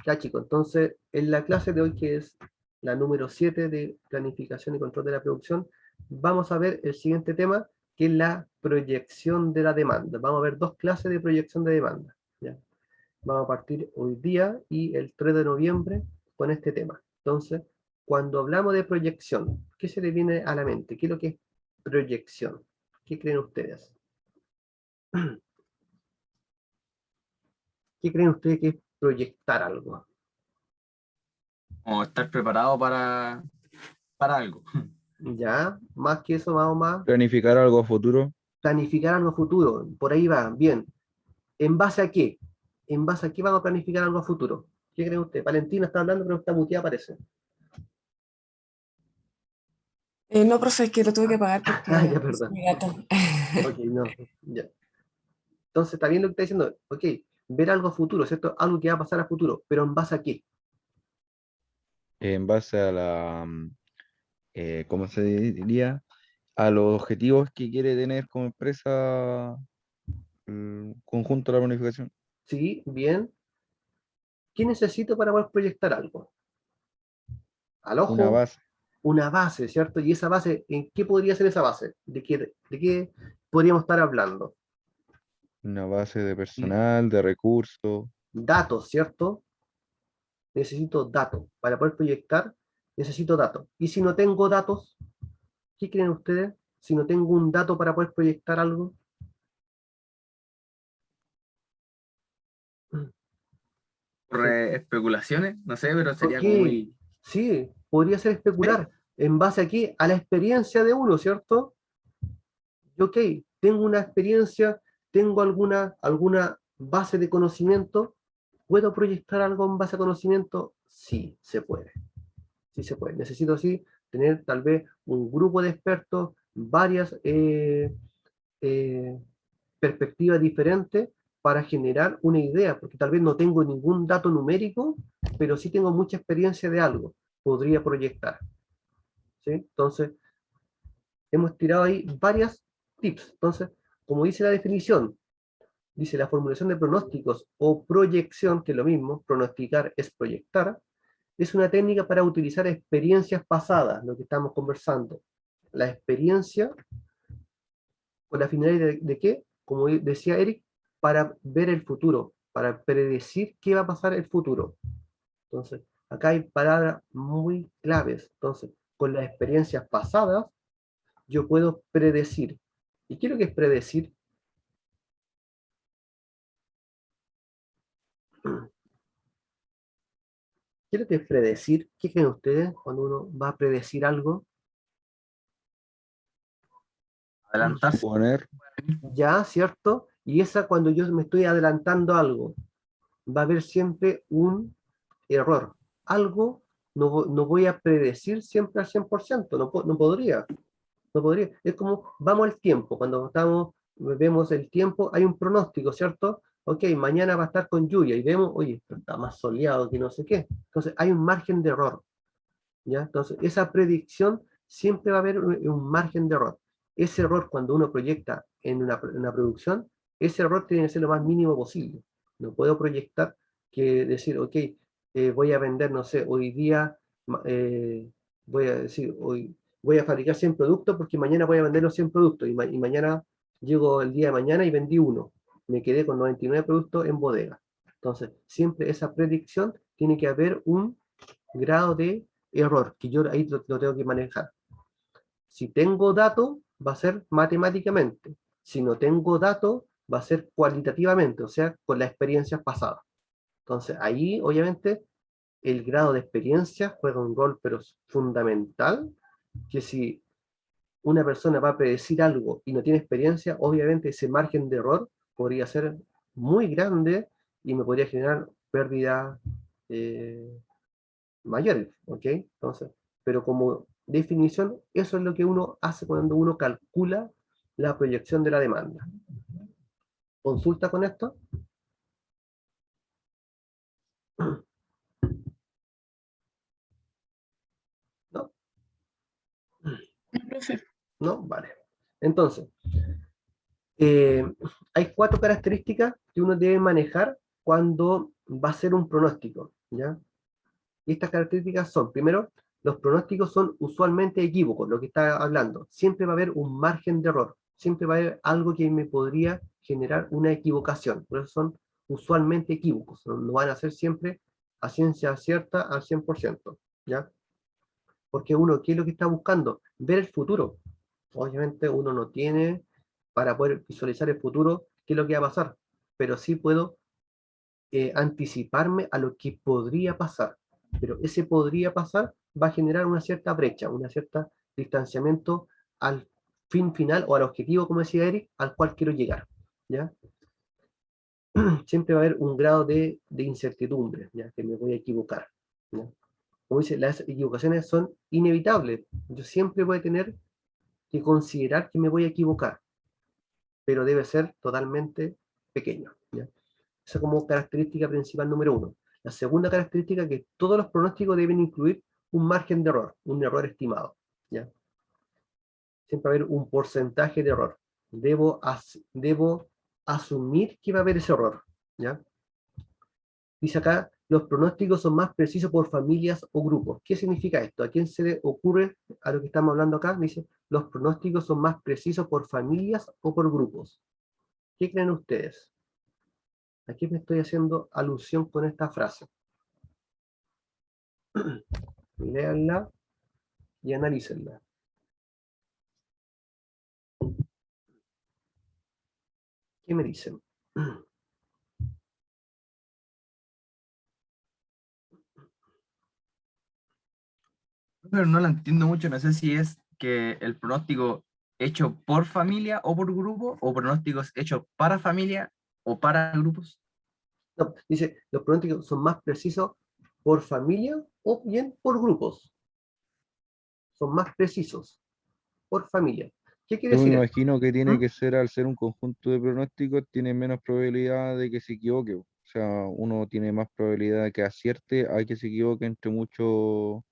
Ya chicos, entonces en la clase de hoy, que es la número 7 de planificación y control de la producción, vamos a ver el siguiente tema, que es la proyección de la demanda. Vamos a ver dos clases de proyección de demanda. ¿Ya? Vamos a partir hoy día y el 3 de noviembre con este tema. Entonces, cuando hablamos de proyección, ¿qué se le viene a la mente? ¿Qué es lo que es proyección? ¿Qué creen ustedes? ¿Qué creen ustedes que es proyectar algo? Como estar preparado para algo. Ya, más que eso, vamos más. Planificar algo a futuro. Planificar algo futuro, por ahí va, bien. ¿En base a qué? ¿En base a qué vamos a planificar algo a futuro? ¿Qué cree usted? Valentina está hablando, pero está muteada, parece. No, profe, es que lo tuve que pagar Ah, porque ya, es perdón. mi gato. Ok, no, ya. Entonces, está bien lo que está diciendo. Ok, ver algo a futuro, ¿cierto? Algo que va a pasar a futuro, pero ¿en base a qué? En base a la, ¿cómo se diría? A los objetivos que quiere tener como empresa conjunto a la planificación. Sí, bien. ¿Qué necesito para poder proyectar algo? Al Una ojo, base, una base, ¿cierto? Y esa base, ¿en qué podría ser esa base? ¿De qué podríamos estar hablando? una base de personal, de recursos, Datos, ¿cierto? Necesito datos. Para poder proyectar, necesito datos. Y si no tengo datos, ¿qué creen ustedes? Si no tengo un dato para poder proyectar algo. Por especulaciones, no sé, pero Ok, sería como muy... sí, podría ser ¿Sí? especular. ¿En base aquí a la experiencia de uno, ¿cierto? Y ok, tengo una experiencia, tengo alguna base de conocimiento. ¿Puedo proyectar algo en base a conocimiento? Sí, se puede. Sí se puede. Necesito sí tener tal vez un grupo de expertos, varias perspectivas diferentes para generar una idea, porque tal vez no tengo ningún dato numérico, pero sí tengo mucha experiencia de algo. Podría proyectar. ¿Sí? Entonces, hemos tirado ahí varias tips. Entonces, como dice la definición, dice la formulación de pronósticos o proyección, que es lo mismo, pronosticar es proyectar, es una técnica para utilizar experiencias pasadas, lo que estamos conversando. La experiencia, con la finalidad de qué, como decía Eric, para ver el futuro, para predecir qué va a pasar en el futuro. Entonces, acá hay palabras muy claves. Entonces, con las experiencias pasadas, yo puedo predecir. ¿Y qué es lo que es predecir? ¿Qué es lo que es predecir? ¿Qué creen ustedes cuando uno va a predecir algo? Adelantarse. suponer, Ya, ¿cierto? Y esa cuando yo me estoy adelantando a algo, va a haber siempre un error. Algo no voy a predecir siempre al 100%, no podría. No podría. Es como, vamos al tiempo, cuando vemos el tiempo, hay un pronóstico, ¿cierto? Ok, mañana va a estar con lluvia y vemos, oye, esto está más soleado que no sé qué. Entonces hay un margen de error, ¿ya? Entonces esa predicción siempre va a haber un margen de error. Ese error cuando uno proyecta en una producción, ese error tiene que ser lo más mínimo posible. No puedo proyectar que decir, ok, voy a vender, no sé, hoy día, voy a decir, hoy voy a fabricar 100 productos porque mañana voy a vender los 100 productos y mañana llego el día de mañana y vendí uno. Me quedé con 99 productos en bodega. Entonces, siempre esa predicción tiene que haber un grado de error, que yo ahí lo tengo que manejar. Si tengo datos, va a ser matemáticamente. Si no tengo datos, va a ser cualitativamente, o sea, con las experiencias pasadas. Entonces, ahí, obviamente, el grado de experiencia juega un rol, pero es fundamental, que si una persona va a predecir algo y no tiene experiencia, obviamente ese margen de error podría ser muy grande y me podría generar pérdidas mayores, ¿ok? Entonces, pero como definición, eso es lo que uno hace cuando uno calcula la proyección de la demanda. ¿Consulta con esto? ¿No? Profe, ¿No? Vale. Entonces, hay 4 características que uno debe manejar cuando va a ser un pronóstico, ¿ya? Y estas características son, primero, los pronósticos son usualmente equívocos, lo que está hablando. Siempre va a haber un margen de error, siempre va a haber algo que me podría generar una equivocación. Por eso son usualmente equívocos, no van a ser siempre a ciencia cierta al 100%, ¿ya? Porque uno, ¿qué es lo que está buscando? Ver el futuro. Obviamente uno no tiene para poder visualizar el futuro qué es lo que va a pasar, pero sí puedo anticiparme a lo que podría pasar. Pero ese podría pasar va a generar una cierta brecha, una cierta distanciamiento al fin final o al objetivo, como decía Eric, al cual quiero llegar, ¿ya? Siempre va a haber un grado de incertidumbre, ¿ya? Que me voy a equivocar, ¿ya? Como dice, las equivocaciones son inevitables. Yo siempre voy a tener que considerar que me voy a equivocar, pero debe ser totalmente pequeño, ¿ya? Esa como característica principal número uno. La segunda característica es que todos los pronósticos deben incluir un margen de error, un error estimado, ¿ya? Siempre va a haber un porcentaje de error. Debo asumir que va a haber ese error, ¿ya? Dice acá, los pronósticos son más precisos por familias o grupos. ¿Qué significa esto? ¿A quién se le ocurre a lo que estamos hablando acá? Dice, los pronósticos son más precisos por familias o por grupos. ¿Qué creen ustedes? ¿A qué me estoy haciendo alusión con esta frase? Léanla y analícenla. ¿Qué me dicen? Pero no la entiendo mucho, no sé si es que el pronóstico hecho por familia o por grupo, o pronósticos hechos para familia o para grupos. No, dice, los pronósticos son más precisos por familia o bien por grupos. Son más precisos por familia. ¿Qué quiere Yo me decir esto? imagino que tiene ¿Mm? que ser, al ser un conjunto de pronósticos, tiene menos probabilidad de que se equivoque. O sea, uno tiene más probabilidad de que acierte, hay que se equivoque entre muchos,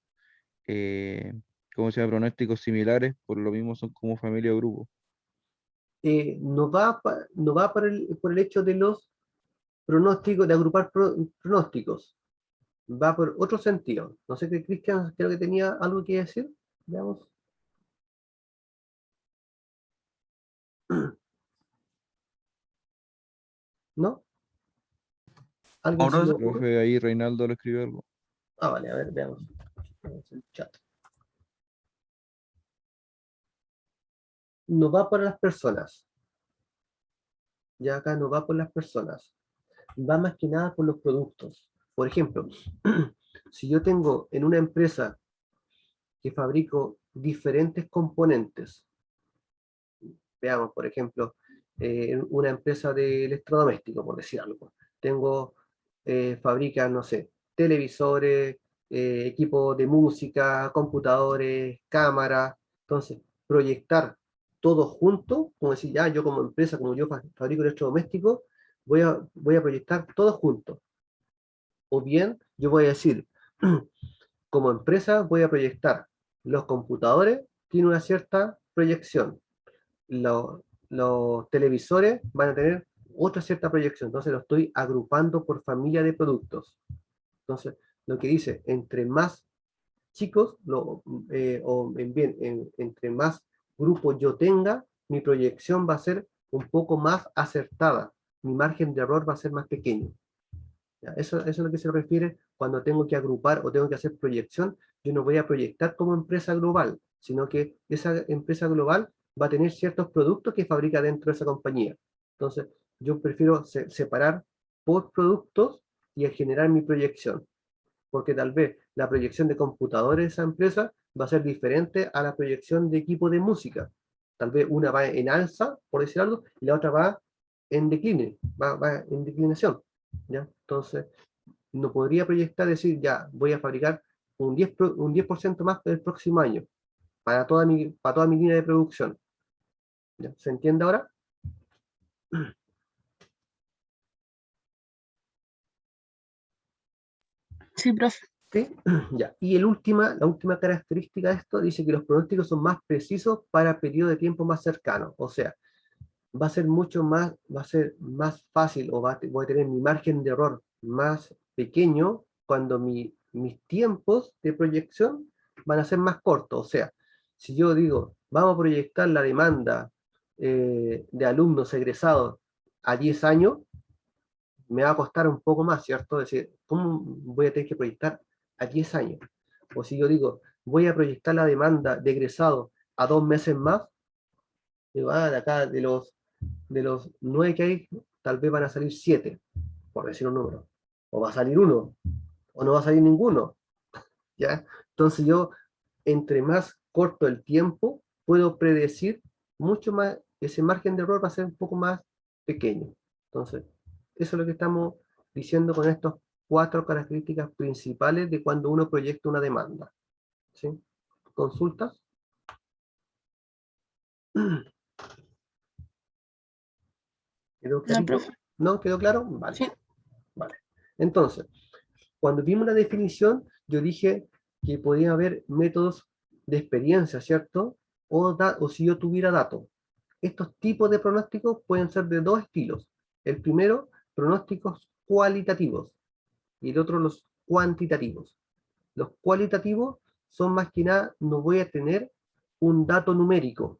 eh, ¿cómo se llama? Pronósticos similares, por lo mismo son como familia o grupo. No va por el hecho de los pronósticos, de agrupar pronósticos. Va por otro sentido. No sé qué, Cristian, creo que tenía algo que decir. Veamos. ¿No? ¿Alguien se le Amoroso. ocurre? Profe, ahí Reinaldo le escribió algo. Ah, vale, a ver, veamos. Veamos el chat. No va por las personas. Ya acá no va por las personas. Va más que nada por los productos. Por ejemplo, si yo tengo en una empresa que fabrico diferentes componentes, veamos, por ejemplo, una empresa de electrodomésticos, por decir algo. Tengo, fabrica, no sé, televisores, equipos de música, computadores, cámaras. Entonces, proyectar todo junto, como decir, ya yo como empresa, como yo fabrico electrodomésticos, voy a proyectar todo junto. O bien, yo voy a decir, como empresa voy a proyectar los computadores, tiene una cierta proyección, los televisores van a tener otra cierta proyección, entonces lo estoy agrupando por familia de productos. Entonces, lo que dice, entre más chicos, o bien, entre más grupos yo tenga, mi proyección va a ser un poco más acertada, mi margen de error va a ser más pequeño. ¿Ya? Eso es lo que se refiere cuando tengo que agrupar o tengo que hacer proyección. Yo no voy a proyectar como empresa global, sino que esa empresa global va a tener ciertos productos que fabrica dentro de esa compañía. Entonces, yo prefiero separar por productos y generar mi proyección, porque tal vez la proyección de computadores de esa empresa va a ser diferente a la proyección de equipo de música. Tal vez una va en alza, por decir algo, y la otra va en decline, va en declinación. ¿Ya? Entonces, no podría proyectar, decir, ya, voy a fabricar un 10% más el próximo año para toda mi línea de producción. ¿Ya? ¿Se entiende ahora? Sí, profe. ¿Sí? Ya. Y la última característica de esto dice que los pronósticos son más precisos para periodos de tiempo más cercanos. O sea, va a ser más fácil o voy a tener mi margen de error más pequeño cuando mis tiempos de proyección van a ser más cortos. O sea, si yo digo, vamos a proyectar la demanda de alumnos egresados a 10 años, me va a costar un poco más, ¿cierto? Es decir, ¿cómo voy a tener que proyectar a 10 años? O si yo digo, voy a proyectar la demanda de egresados a 2 meses más, digo, de acá de los 9 que hay, tal vez van a salir 7, por decir un número. O va a salir uno, o no va a salir ninguno, ¿ya? Entonces yo, entre más corto el tiempo, puedo predecir mucho más, ese margen de error va a ser un poco más pequeño. Entonces, eso es lo que estamos diciendo con estas 4 características principales de cuando uno proyecta una demanda. ¿Sí? ¿Consultas? ¿Quedó No, clarito? profe. ¿No? ¿Quedó claro? Vale. Sí. Vale. Entonces, cuando vimos la definición, yo dije que podía haber métodos de experiencia, ¿cierto? O si yo tuviera datos. Estos tipos de pronósticos pueden ser de 2 estilos. El primero, pronósticos cualitativos, y el otro, los cuantitativos. Los cualitativos son más que nada, no voy a tener un dato numérico,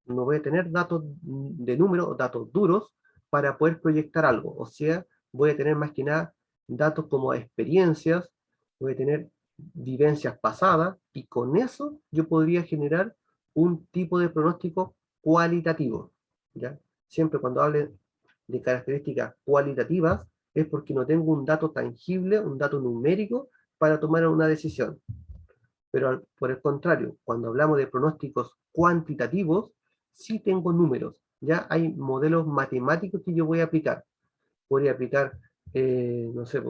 no voy a tener datos de números, datos duros, para poder proyectar algo. O sea, voy a tener más que nada datos como experiencias, voy a tener vivencias pasadas, y con eso yo podría generar un tipo de pronóstico cualitativo. ¿Ya? Siempre cuando hable de características cualitativas, es porque no tengo un dato tangible, un dato numérico, para tomar una decisión. Pero por el contrario, cuando hablamos de pronósticos cuantitativos, sí tengo números. Ya hay modelos matemáticos que yo voy a aplicar. Podría aplicar, no sé,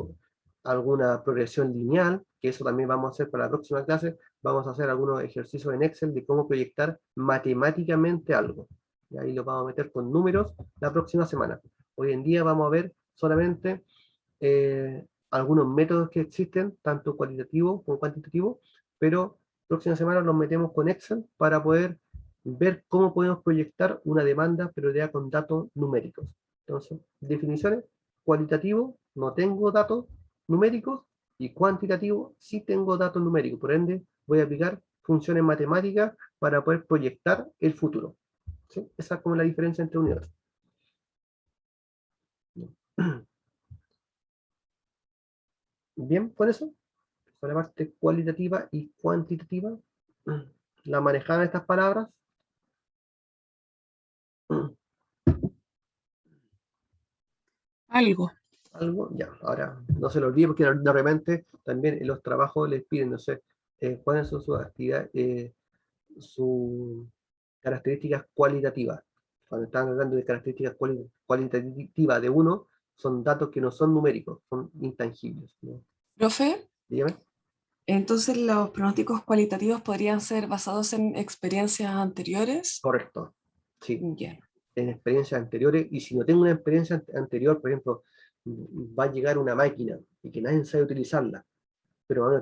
alguna progresión lineal, que eso también vamos a hacer para la próxima clase. Vamos a hacer algunos ejercicios en Excel de cómo proyectar matemáticamente algo. Y ahí lo vamos a meter con números la próxima semana. Hoy en día vamos a ver solamente algunos métodos que existen, tanto cualitativos como cuantitativos, pero próxima semana los metemos con Excel para poder ver cómo podemos proyectar una demanda, pero ya con datos numéricos. Entonces, definiciones: cualitativo, no tengo datos numéricos, y cuantitativo, sí tengo datos numéricos. Por ende, voy a aplicar funciones matemáticas para poder proyectar el futuro. ¿Sí? Esa es como la diferencia entre uno y otro. Bien, con eso, con la parte cualitativa y cuantitativa, la manejaban estas palabras. Algo. Algo, ya, ahora no se lo olvide, porque de repente también en los trabajos les piden, no sé, cuáles son sus actividades, sus características cualitativas. Cuando están hablando de características cualitativas de uno, son datos que no son numéricos, son intangibles, ¿no? Profe, Dígame. entonces los pronósticos cualitativos podrían ser basados en experiencias anteriores. Correcto. Sí, Ya. en experiencias anteriores, y si no tengo una experiencia anterior, por ejemplo, va a llegar una máquina y que nadie sabe utilizarla, pero ahora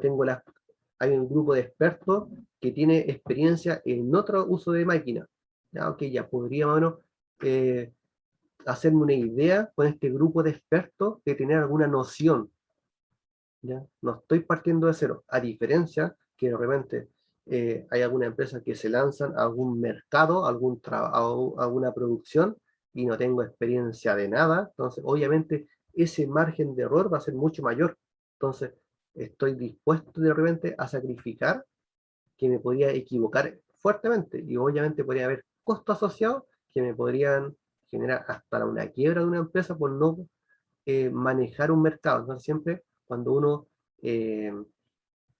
hay un grupo de expertos que tiene experiencia en otro uso de máquina. Ya, ok, ya podría más o menos hacerme una idea con este grupo de expertos de tener alguna noción. ¿Ya? No estoy partiendo de cero, a diferencia que de repente hay alguna empresa que se lanzan a algún mercado, alguna producción, y no tengo experiencia de nada. Entonces obviamente ese margen de error va a ser mucho mayor. Entonces estoy dispuesto de repente a sacrificar, que me podría equivocar fuertemente, y obviamente podría haber costos asociados que me podrían generar hasta una quiebra de una empresa por no manejar un mercado. Entonces siempre cuando uno eh,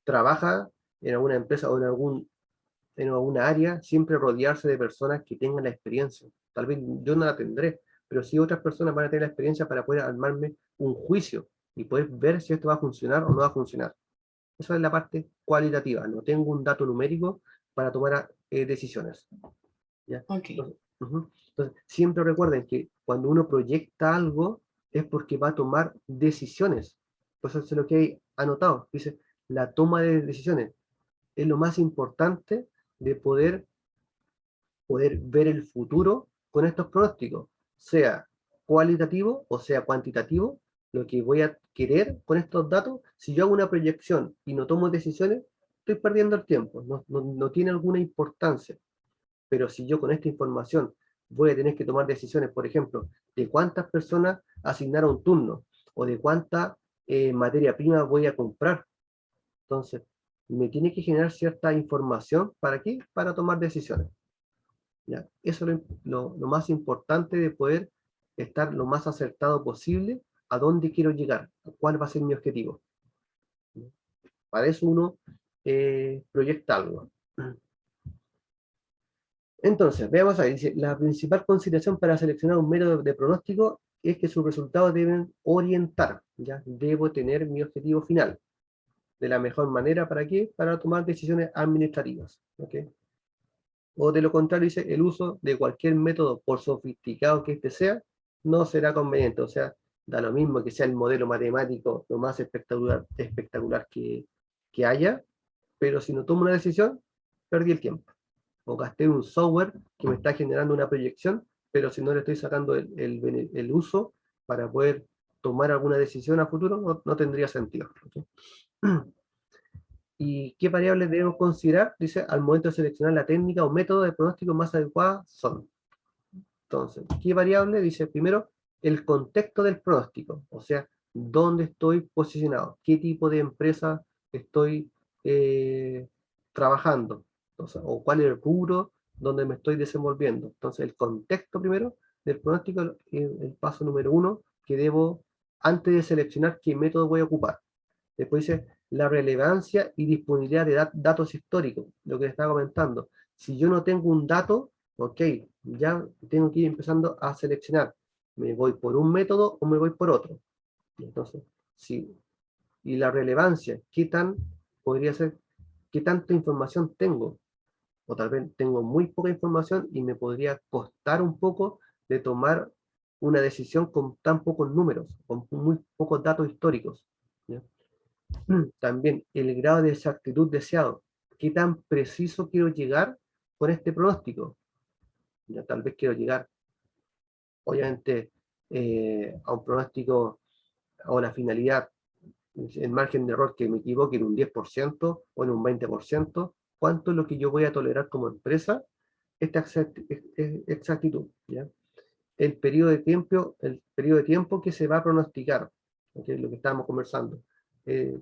trabaja en alguna empresa o en alguna área, siempre rodearse de personas que tengan la experiencia. Tal vez yo no la tendré, pero sí otras personas van a tener la experiencia para poder armarme un juicio y poder ver si esto va a funcionar o no va a funcionar. Esa es la parte cualitativa. No tengo un dato numérico para tomar decisiones. ¿Ya? Ok. Entonces, entonces, siempre recuerden que cuando uno proyecta algo es porque va a tomar decisiones. Por eso es lo que hay anotado. Dice, la toma de decisiones es lo más importante de poder ver el futuro con estos pronósticos, sea cualitativo o sea cuantitativo. lo que voy a querer con estos datos, si yo hago una proyección y no tomo decisiones, estoy perdiendo el tiempo, no tiene alguna importancia. Pero si yo con esta información voy a tener que tomar decisiones, por ejemplo, de cuántas personas asignar a un turno, o de cuánta materia prima voy a comprar, entonces me tiene que generar cierta información, ¿para qué? Para tomar decisiones. ¿Ya? Eso es lo más importante de poder estar lo más acertado posible a dónde quiero llegar, cuál va a ser mi objetivo. Para eso uno proyecta algo. Entonces, veamos ahí, dice, la principal consideración para seleccionar un método de pronóstico es que sus resultados deben orientar, ¿ya? Debo tener mi objetivo final de la mejor manera, ¿para qué? Para tomar decisiones administrativas, ¿ok? O de lo contrario, dice, el uso de cualquier método, por sofisticado que éste sea, no será conveniente. O sea, da lo mismo que sea el modelo matemático lo más espectacular que haya, pero si no tomo una decisión, perdí el tiempo. O gasté un software que me está generando una proyección, pero si no le estoy sacando el uso para poder tomar alguna decisión a futuro, no tendría sentido. ¿Okay? ¿Y qué variables debemos considerar? Dice, al momento de seleccionar la técnica o método de pronóstico más adecuada son. Entonces, ¿qué variable? Dice, primero, el contexto del pronóstico, o sea, dónde estoy posicionado, qué tipo de empresa estoy trabajando, entonces, o cuál es el rubro donde me estoy desenvolviendo. Entonces, el contexto primero del pronóstico es el paso número 1 que debo, antes de seleccionar qué método voy a ocupar. Después dice la relevancia y disponibilidad de datos históricos, lo que les estaba comentando. Si yo no tengo un dato, ok, ya tengo que ir empezando a seleccionar. ¿Me voy por un método o me voy por otro? Entonces, sí. Y la relevancia, ¿qué tan podría ser? ¿Qué tanta información tengo? O tal vez tengo muy poca información y me podría costar un poco de tomar una decisión con tan pocos números, con muy pocos datos históricos. ¿Ya? También el grado de exactitud deseado. ¿Qué tan preciso quiero llegar con este pronóstico? Ya tal vez quiero llegar, obviamente, a un pronóstico o la finalidad, el margen de error que me equivoque en un 10% o en un 20%. ¿Cuánto es lo que yo voy a tolerar como empresa? Esta exactitud. ¿Ya? El periodo de tiempo que se va a pronosticar, ¿okay? Lo que estábamos conversando. Eh,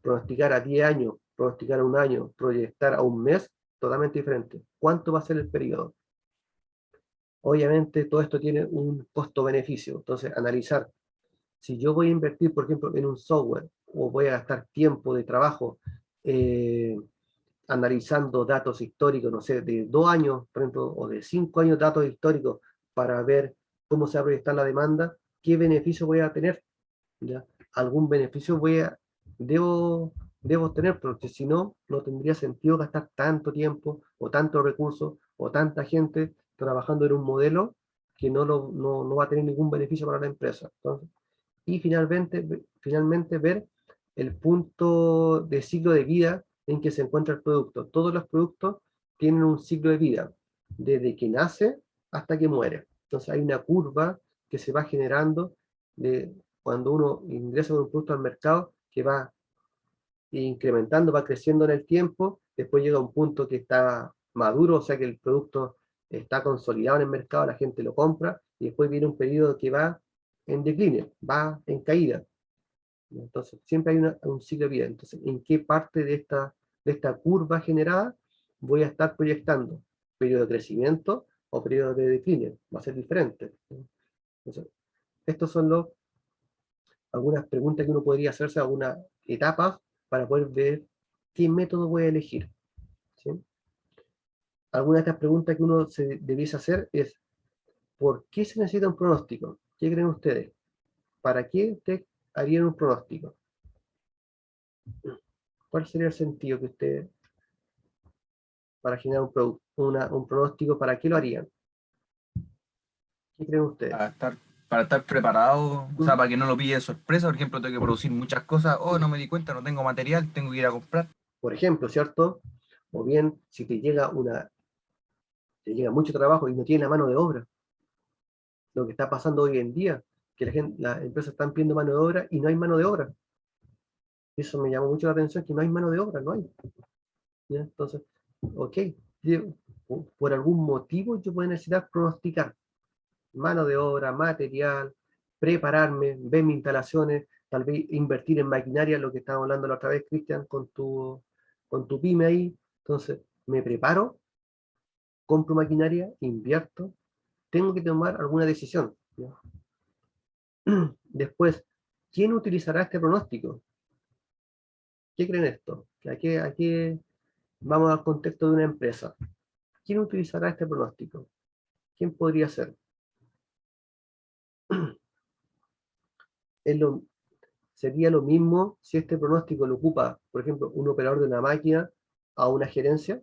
Pronosticar a 10 años, pronosticar a un año, proyectar a un mes, totalmente diferente. ¿Cuánto va a ser el periodo? Obviamente todo esto tiene un costo-beneficio, entonces analizar si yo voy a invertir, por ejemplo, en un software o voy a gastar tiempo de trabajo eh, analizando datos históricos, no sé, de 2 años, por ejemplo, o de 5 años datos históricos para ver cómo se va a proyectar la demanda, ¿qué beneficio voy a tener? ¿Ya? Algún beneficio debo, debo tener, porque si no, no tendría sentido gastar tanto tiempo, o tantos recursos, o tanta gente trabajando en un modelo que no va a tener ningún beneficio para la empresa. Entonces, y finalmente ver el punto de ciclo de vida en que se encuentra el producto. Todos los productos tienen un ciclo de vida, desde que nace hasta que muere. Entonces hay una curva que se va generando de cuando uno ingresa un producto al mercado que va incrementando, va creciendo en el tiempo, después llega a un punto que está maduro, o sea que el producto está consolidado en el mercado, la gente lo compra, y después viene un periodo que va en decline, va en caída. Entonces, siempre hay un ciclo de vida. Entonces, ¿en qué parte de esta curva generada voy a estar proyectando? ¿Periodo de crecimiento o periodo de decline? Va a ser diferente. Entonces, estos son algunas preguntas que uno podría hacerse, algunas etapas para poder ver qué método voy a elegir. ¿Sí? Algunas de estas preguntas que uno se debiese hacer es, ¿por qué se necesita un pronóstico? ¿Qué creen ustedes? ¿Para qué usted haría un pronóstico? ¿Cuál sería el sentido que usted, para generar un pronóstico, para qué lo harían? ¿Qué creen ustedes? Para estar preparado, o sea, ¿Mm? para que no lo pille de sorpresa. Por ejemplo, tengo que producir muchas cosas. Oh, no me di cuenta, no tengo material, tengo que ir a comprar. Por ejemplo, ¿cierto? O bien, si te llega mucho trabajo y no tienes la mano de obra, lo que está pasando hoy en día, que las empresas están pidiendo mano de obra y no hay mano de obra. Eso me llamó mucho la atención, que no hay mano de obra, no hay. ¿Ya? Entonces, ok, por algún motivo yo puedo necesitar pronosticar mano de obra, material, prepararme, ver mis instalaciones, tal vez invertir en maquinaria, lo que estábamos hablando la otra vez, Cristian, con tu pyme ahí. Entonces, me preparo, compro maquinaria, invierto, tengo que tomar alguna decisión, ¿ya? Después, ¿quién utilizará este pronóstico? ¿Qué creen esto? Aquí vamos al contexto de una empresa. ¿Quién utilizará este pronóstico? ¿Quién podría ser? Es lo, Sería lo mismo si este pronóstico lo ocupa, por ejemplo, un operador de una máquina a una gerencia.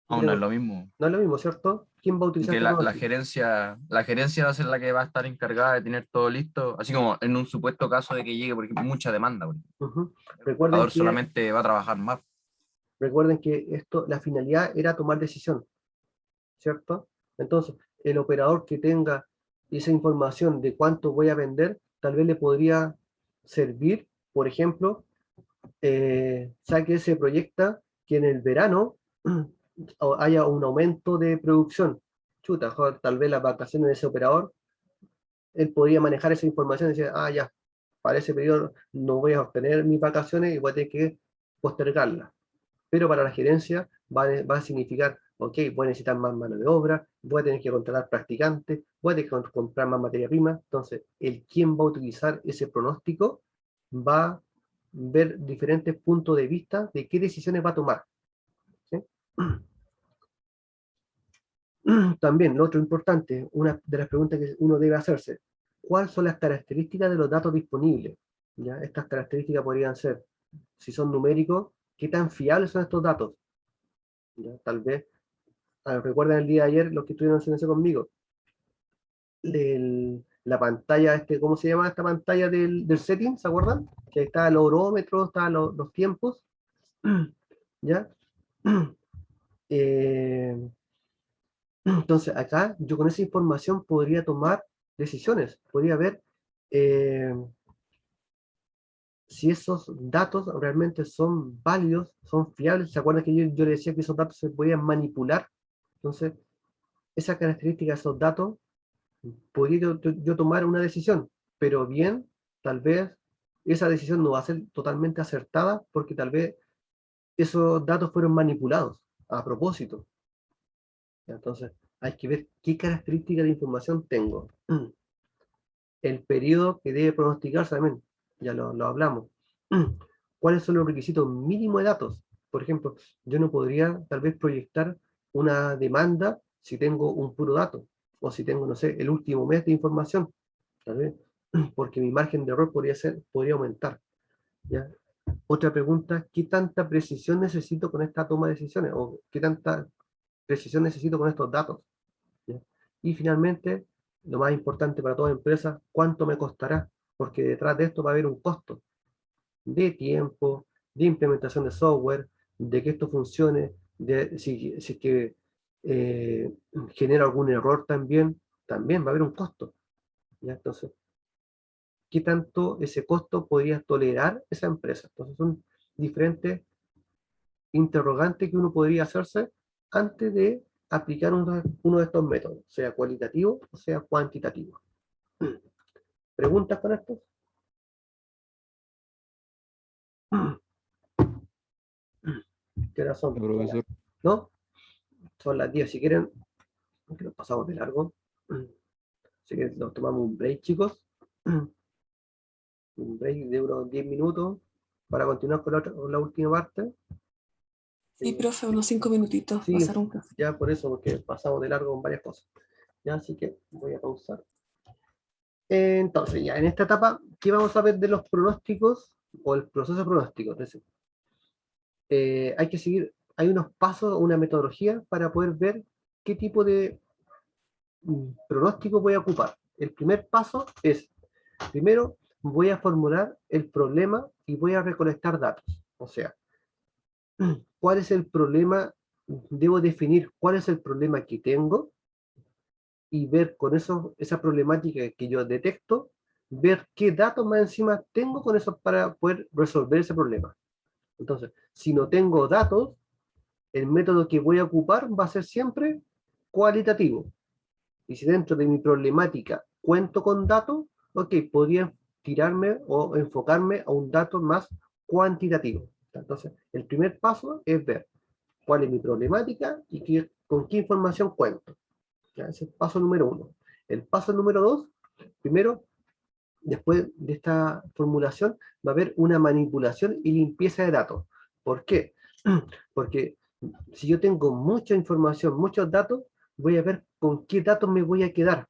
Aún no es lo mismo. No es lo mismo, ¿cierto? ¿Quién va a utilizar Que este la pronóstico? gerencia va a ser la que va a estar encargada de tener todo listo, así como en un supuesto caso de que llegue, por ejemplo, mucha demanda, por ejemplo. Ujú. El operador solamente va a trabajar más. Recuerden que la finalidad era tomar decisión, ¿cierto? Entonces, el operador que tenga esa información de cuánto voy a vender, tal vez le podría servir, por ejemplo, se proyecta que en el verano haya un aumento de producción. Chuta, joder, tal vez las vacaciones de ese operador, él podría manejar esa información y decir, ya, para ese periodo no voy a obtener mis vacaciones y voy a tener que postergarlas. Pero para la gerencia va a significar, ok, voy a necesitar más mano de obra, voy a tener que contratar practicantes, voy a tener que comprar más materia prima. Entonces, el quién va a utilizar ese pronóstico va a ver diferentes puntos de vista de qué decisiones va a tomar, ¿sí? También, lo otro importante, una de las preguntas que uno debe hacerse, ¿cuáles son las características de los datos disponibles? ¿Ya? Estas características podrían ser, si son numéricos, ¿qué tan fiables son estos datos? ¿Ya? Tal vez, recuerdan el día de ayer, los que estuvieron en CNC conmigo, la pantalla, ¿cómo se llama esta pantalla del setting? ¿Se acuerdan? Que está el horómetro, está los tiempos, ¿ya? Eh, Entonces, acá yo con esa información podría tomar decisiones, podría ver eh, si esos datos realmente son válidos, son fiables. ¿Se acuerdan que yo le decía que esos datos se podían manipular? Entonces, esa característica de esos datos, podría yo tomar una decisión, pero bien, tal vez esa decisión no va a ser totalmente acertada porque tal vez esos datos fueron manipulados a propósito. Entonces, hay que ver qué características de información tengo. El periodo que debe pronosticarse también, ya lo hablamos. ¿Cuáles son los requisitos mínimos de datos? Por ejemplo, yo no podría tal vez proyectar una demanda si tengo un puro dato, o si tengo, no sé, el último mes de información, tal vez, porque mi margen de error podría aumentar, ¿ya? Otra pregunta, ¿qué tanta precisión necesito con esta toma de decisiones? ¿O qué tanta precisión necesito con estos datos? ¿Ya? Y finalmente, lo más importante para toda empresa, ¿cuánto me costará? Porque detrás de esto va a haber un costo de tiempo, de implementación de software, de que esto funcione, de si es que eh, genera algún error también va a haber un costo, ¿ya? Entonces, ¿qué tanto ese costo podría tolerar esa empresa? Entonces, son diferentes interrogantes que uno podría hacerse antes de aplicar uno de estos métodos, sea cualitativo o sea cuantitativo. ¿Preguntas con esto? ¿Qué hora son? Profesor. ¿No? Son las 10. Si quieren, que nos pasamos de largo. Así que nos tomamos un break, chicos. Un break de unos 10 minutos para continuar con la última parte. Sí, profe, unos 5 minutitos, Sí, pasar un café. ya por eso, porque pasamos de largo con varias cosas. Ya, así que voy a pausar. Entonces, ya en esta etapa, ¿qué vamos a ver de los pronósticos o el proceso de pronóstico? Es decir, hay que seguir, hay unos pasos, una metodología para poder ver qué tipo de pronóstico voy a ocupar. El primer paso es, primero, voy a formular el problema y voy a recolectar datos. O sea, ¿cuál es el problema? Debo definir cuál es el problema que tengo y ver con esa problemática que yo detecto, ver qué datos más encima tengo con eso para poder resolver ese problema. Entonces, si no tengo datos, el método que voy a ocupar va a ser siempre cualitativo. Y si dentro de mi problemática cuento con datos, ok, podría tirarme o enfocarme a un dato más cuantitativo. Entonces, el primer paso es ver cuál es mi problemática y con qué información cuento. ¿Ya? Ese es el paso número 1. El paso número 2, primero, después de esta formulación, va a haber una manipulación y limpieza de datos. ¿Por qué? Porque si yo tengo mucha información, muchos datos, voy a ver con qué datos me voy a quedar.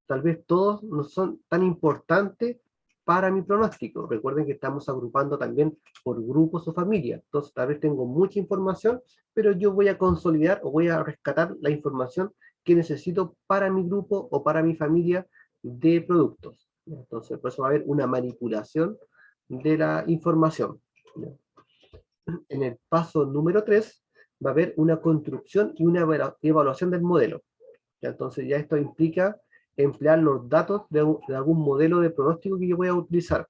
Tal vez todos no son tan importantes para mi pronóstico. Recuerden que estamos agrupando también por grupos o familias. Entonces, tal vez tengo mucha información, pero yo voy a consolidar o voy a rescatar la información que necesito para mi grupo o para mi familia de productos. Entonces, por eso va a haber una manipulación de la información. En el paso número 3 va a haber una construcción y una evaluación del modelo. Entonces ya esto implica emplear los datos de algún modelo de pronóstico que yo voy a utilizar,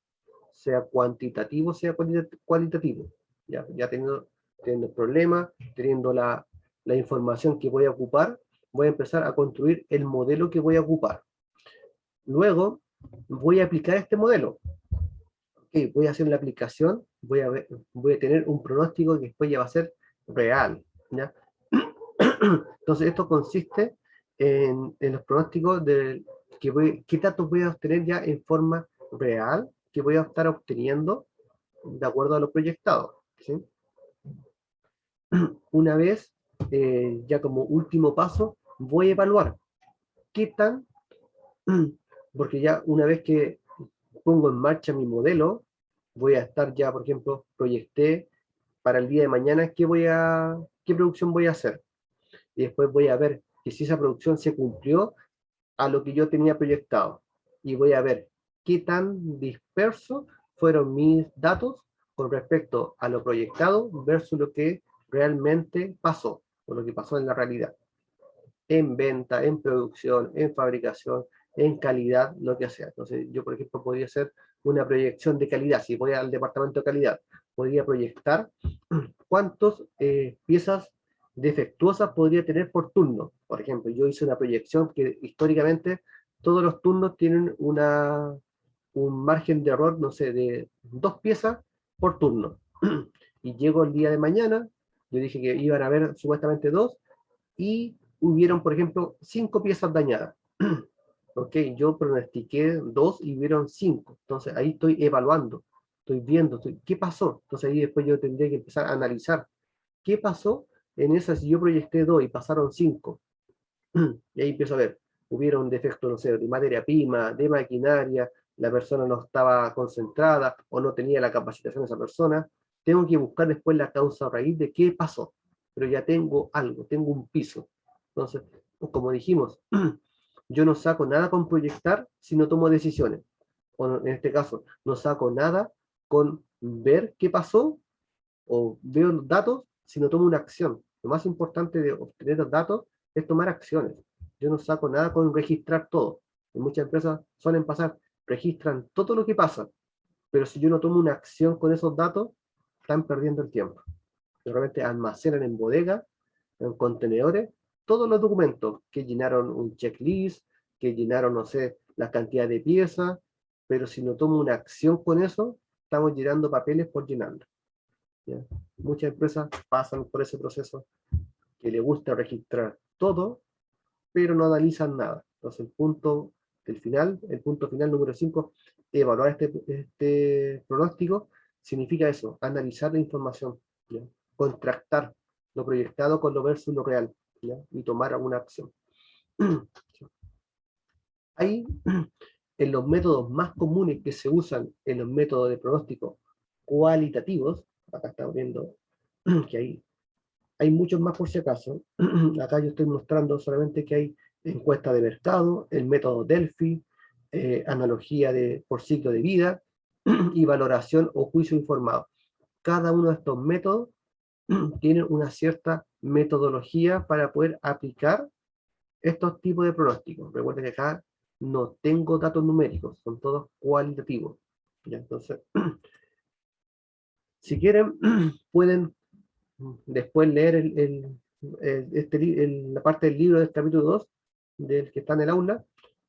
sea cuantitativo, sea cualitativo. Ya teniendo el problema, teniendo la información que voy a ocupar, voy a empezar a construir el modelo que voy a ocupar. Luego voy a aplicar este modelo. Okay, voy a hacer la aplicación, voy a tener un pronóstico que después ya va a ser real. ¿Ya? Entonces esto consiste en los pronósticos de qué datos voy a obtener ya en forma real, que voy a estar obteniendo de acuerdo a lo proyectado. ¿Sí? Una vez, ya como último paso, voy a evaluar qué tan, porque ya una vez que pongo en marcha mi modelo, voy a estar ya, por ejemplo, proyecté para el día de mañana qué producción voy a hacer. Y después voy a ver que si esa producción se cumplió a lo que yo tenía proyectado. Y voy a ver qué tan dispersos fueron mis datos con respecto a lo proyectado versus lo que realmente pasó, o lo que pasó en la realidad. En venta, en producción, en fabricación, en calidad, lo que sea. Entonces, yo, por ejemplo, podría hacer una proyección de calidad. Si voy al departamento de calidad, podría proyectar cuántas piezas defectuosas podría tener por turno. Por ejemplo, yo hice una proyección que históricamente todos los turnos tienen un margen de error, no sé, de 2 piezas por turno. Y llego el día de mañana, yo dije que iban a haber supuestamente 2, y hubieron, por ejemplo, 5 piezas dañadas. Ok, yo pronostiqué 2 y hubieron 5. Entonces ahí estoy evaluando, estoy viendo, ¿qué pasó? Entonces ahí después yo tendría que empezar a analizar qué pasó en esas. Si yo proyecté 2 y pasaron 5, y ahí empiezo a ver, hubieron defectos, no sé, de materia prima, de maquinaria, la persona no estaba concentrada o no tenía la capacitación de esa persona. Tengo que buscar después la causa raíz de qué pasó, pero ya tengo algo, tengo un piso. Entonces, como dijimos, yo no saco nada con proyectar si no tomo decisiones. O en este caso, no saco nada con ver qué pasó o veo los datos si no tomo una acción. Lo más importante de obtener los datos es tomar acciones. Yo no saco nada con registrar todo. En muchas empresas suelen pasar, registran todo lo que pasa, pero si yo no tomo una acción con esos datos, están perdiendo el tiempo. Realmente almacenan en bodega, en contenedores, todos los documentos que llenaron un checklist, que llenaron, no sé, la cantidad de piezas, pero si no tomo una acción con eso, estamos llenando papeles por llenarlo. ¿Ya? Muchas empresas pasan por ese proceso que le gusta registrar todo, pero no analizan nada. Entonces el punto final número 5, evaluar este pronóstico, significa eso, analizar la información, ¿ya? Contrastar lo proyectado con lo versus lo real, ¿ya? Y tomar alguna acción. Ahí, en los métodos más comunes que se usan en los métodos de pronóstico cualitativos, acá estamos viendo que hay muchos más por si acaso. Acá yo estoy mostrando solamente que hay encuesta de mercado, el método Delphi, analogía por ciclo de vida y valoración o juicio informado. Cada uno de estos métodos tiene una cierta metodología para poder aplicar estos tipos de pronósticos. Recuerden que acá no tengo datos numéricos, son todos cualitativos. ¿Ya? Entonces, si quieren, pueden después leer la parte del libro del capítulo 2, del que está en el aula,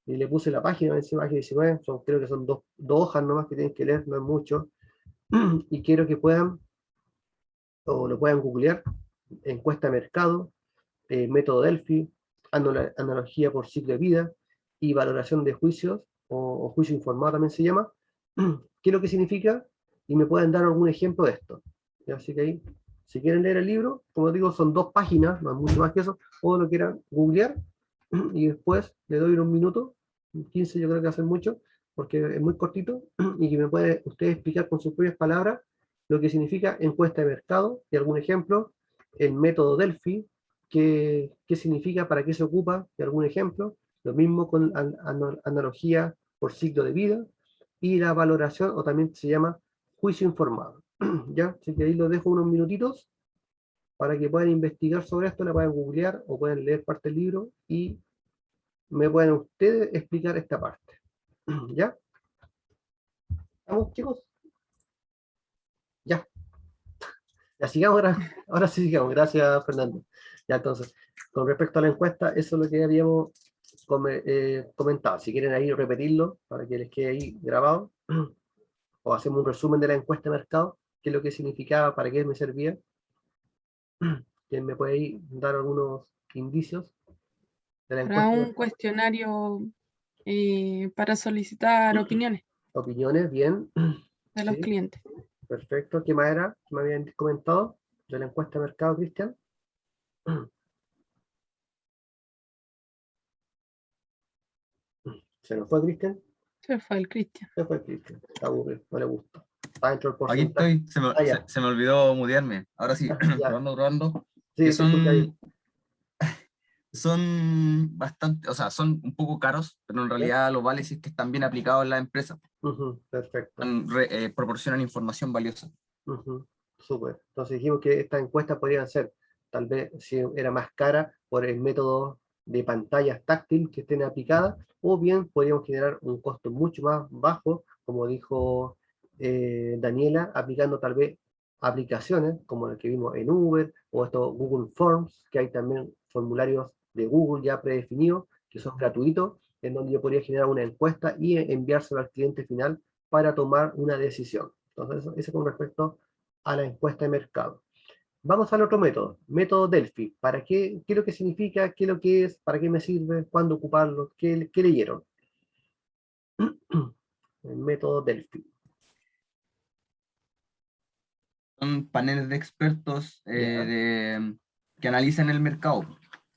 y le puse la página encima, página 19, creo que son dos hojas nomás que tienen que leer, no es mucho, y quiero que puedan, o lo puedan googlear, encuesta de mercado, método Delphi, analogía por ciclo de vida, y valoración de juicios, o juicio informado también se llama, qué es lo que significa, y me pueden dar algún ejemplo de esto. ¿Ya? Así que ahí, si quieren leer el libro, como digo, son 2 páginas, no es mucho más que eso, o lo quieran googlear, y después le doy un minuto, 15 yo creo que va a ser mucho, porque es muy cortito, y que me puede usted explicar con sus propias palabras lo que significa encuesta de mercado, y algún ejemplo, el método Delphi, qué significa, para qué se ocupa, y algún ejemplo, lo mismo con analogía por ciclo de vida, y la valoración, o también se llama juicio informado. ¿Ya? Así que ahí los dejo unos minutitos para que puedan investigar sobre esto, la puedan googlear o pueden leer parte del libro y me pueden ustedes explicar esta parte. ¿Ya? ¿Vamos, chicos? Ya. Ya sigamos ahora sí sigamos. Gracias, Fernando. Ya, entonces, con respecto a la encuesta, eso es lo que habíamos comentado. Si quieren ahí repetirlo para que les quede ahí grabado, o hacemos un resumen de la encuesta de mercado, qué es lo que significaba, para qué me servía. ¿Quién me puede ahí dar algunos indicios de la Para encuesta de un mercado? cuestionario para solicitar opiniones Opiniones, bien. de los Sí, clientes. perfecto. ¿Qué más era? ¿Qué me habían comentado de la encuesta de mercado, Cristian? ¿Se nos fue Cristian? Se fue el Cristian. Se fue Cristian. Está aburrido, no le gusta. Está dentro del Aquí porcentaje. estoy, Ah, ya, se me olvidó mutearme. Ahora sí, ya. probando. Sí, Que se escucha bien. son bastante, o sea, son un poco caros, pero en ¿Ya? realidad los vale si es que están bien aplicados en la empresa. Ujú, perfecto. Proporcionan información valiosa. Ujú, súper. Entonces dijimos que estas encuestas podrían ser, tal vez si era más cara, por el método de pantallas táctil que estén aplicadas, o bien podríamos generar un costo mucho más bajo, como dijo Daniela, aplicando tal vez aplicaciones como la que vimos en Uber, o estos Google Forms, que hay también formularios de Google ya predefinidos, que son gratuitos, en donde yo podría generar una encuesta y enviárselo al cliente final para tomar una decisión. Entonces, eso con respecto a la encuesta de mercado. Vamos al otro método, método Delphi. ¿Para qué? ¿Qué es lo que significa? ¿Qué es lo que es? ¿Para qué me sirve? ¿Cuándo ocuparlo? ¿Qué leyeron? El método Delphi. Son paneles de expertos Ya. que analizan el mercado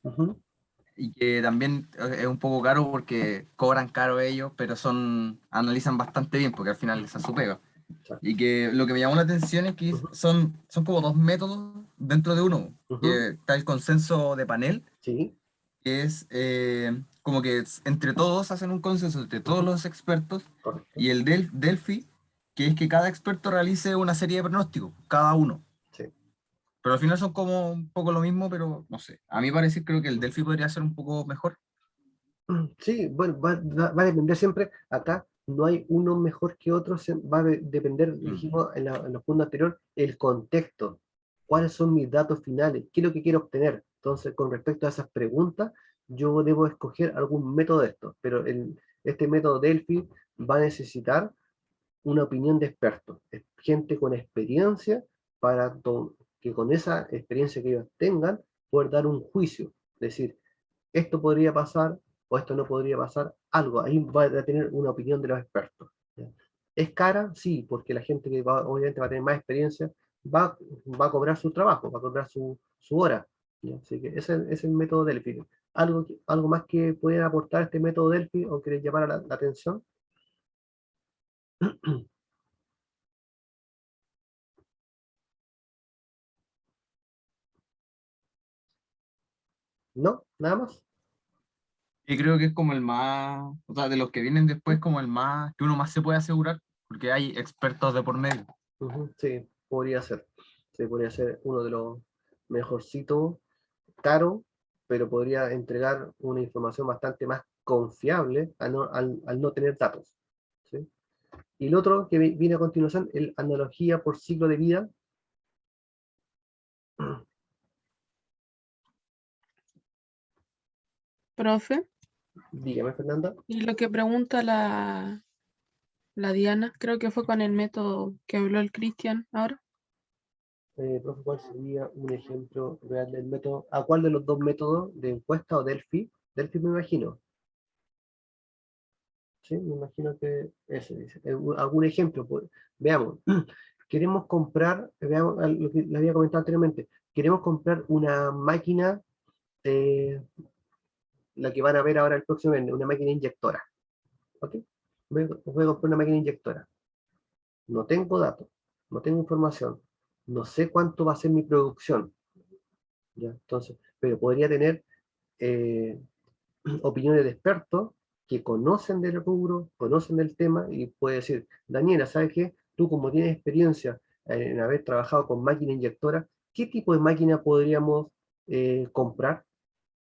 Ujú, y que también es un poco caro porque cobran caro ellos, pero analizan bastante bien porque al final esa es su pega. exacto. Y que lo que me llamó la atención es que Ujú, son como dos métodos dentro de uno. ujú, Que está el consenso de panel, sí, que es como que entre todos hacen un consenso, entre todos ujú, los expertos, correcto. y el Delphi, que es que cada experto realice una serie de pronósticos, cada uno. Sí. Pero al final son como un poco lo mismo, pero no sé. A mí parece, creo que el Delphi podría ser un poco mejor. Sí, bueno, va a depender siempre, acá no hay uno mejor que otro, va a depender, Mm. dijimos en los puntos anteriores, el contexto, cuáles son mis datos finales, qué es lo que quiero obtener. Entonces, con respecto a esas preguntas, yo debo escoger algún método de estos, pero este método Delphi va a necesitar una opinión de expertos, gente con experiencia para que con esa experiencia que ellos tengan, poder dar un juicio, es decir, esto podría pasar o esto no podría pasar, algo, ahí va a tener una opinión de los expertos. ¿Ya? ¿Es cara? Sí, porque la gente que obviamente va a tener más experiencia va a cobrar su trabajo, va a cobrar su hora. ¿Ya? Así que ese es el método Delphi. ¿Algo más que pueden aportar este método Delphi o que les llamara la atención? ¿No? ¿Nada más? Y creo que es como el más, o sea, de los que vienen después, como el más, que uno más se puede asegurar, porque hay expertos de por medio. Ujú, sí, podría ser. Sí, podría ser uno de los mejorcitos, caro, pero podría entregar una información bastante más confiable al no tener datos. ¿Sí? Y el otro que viene a continuación, el analogía por ciclo de vida. Profe, Dígame, Fernanda. y lo que pregunta la Diana, creo que fue con el método que habló el Cristian ahora. Profe, ¿cuál sería un ejemplo real del método? ¿A cuál de los dos métodos, de encuesta o Delphi? Delphi me imagino. Sí, me imagino que eso dice. Algún ejemplo, pues, veamos. Queremos comprar, veamos lo que le había comentado anteriormente, queremos comprar una máquina, la que van a ver ahora el próximo mes, una máquina inyectora. ¿Ok? Voy a comprar una máquina inyectora. No tengo datos, no tengo información, no sé cuánto va a ser mi producción. ¿Ya? Entonces, pero podría tener eh, opiniones de expertos que conocen del rubro, conocen del tema, y puede decir, Daniela, ¿sabes qué? Tú como tienes experiencia en haber trabajado con máquina inyectora, ¿qué tipo de máquina podríamos comprar?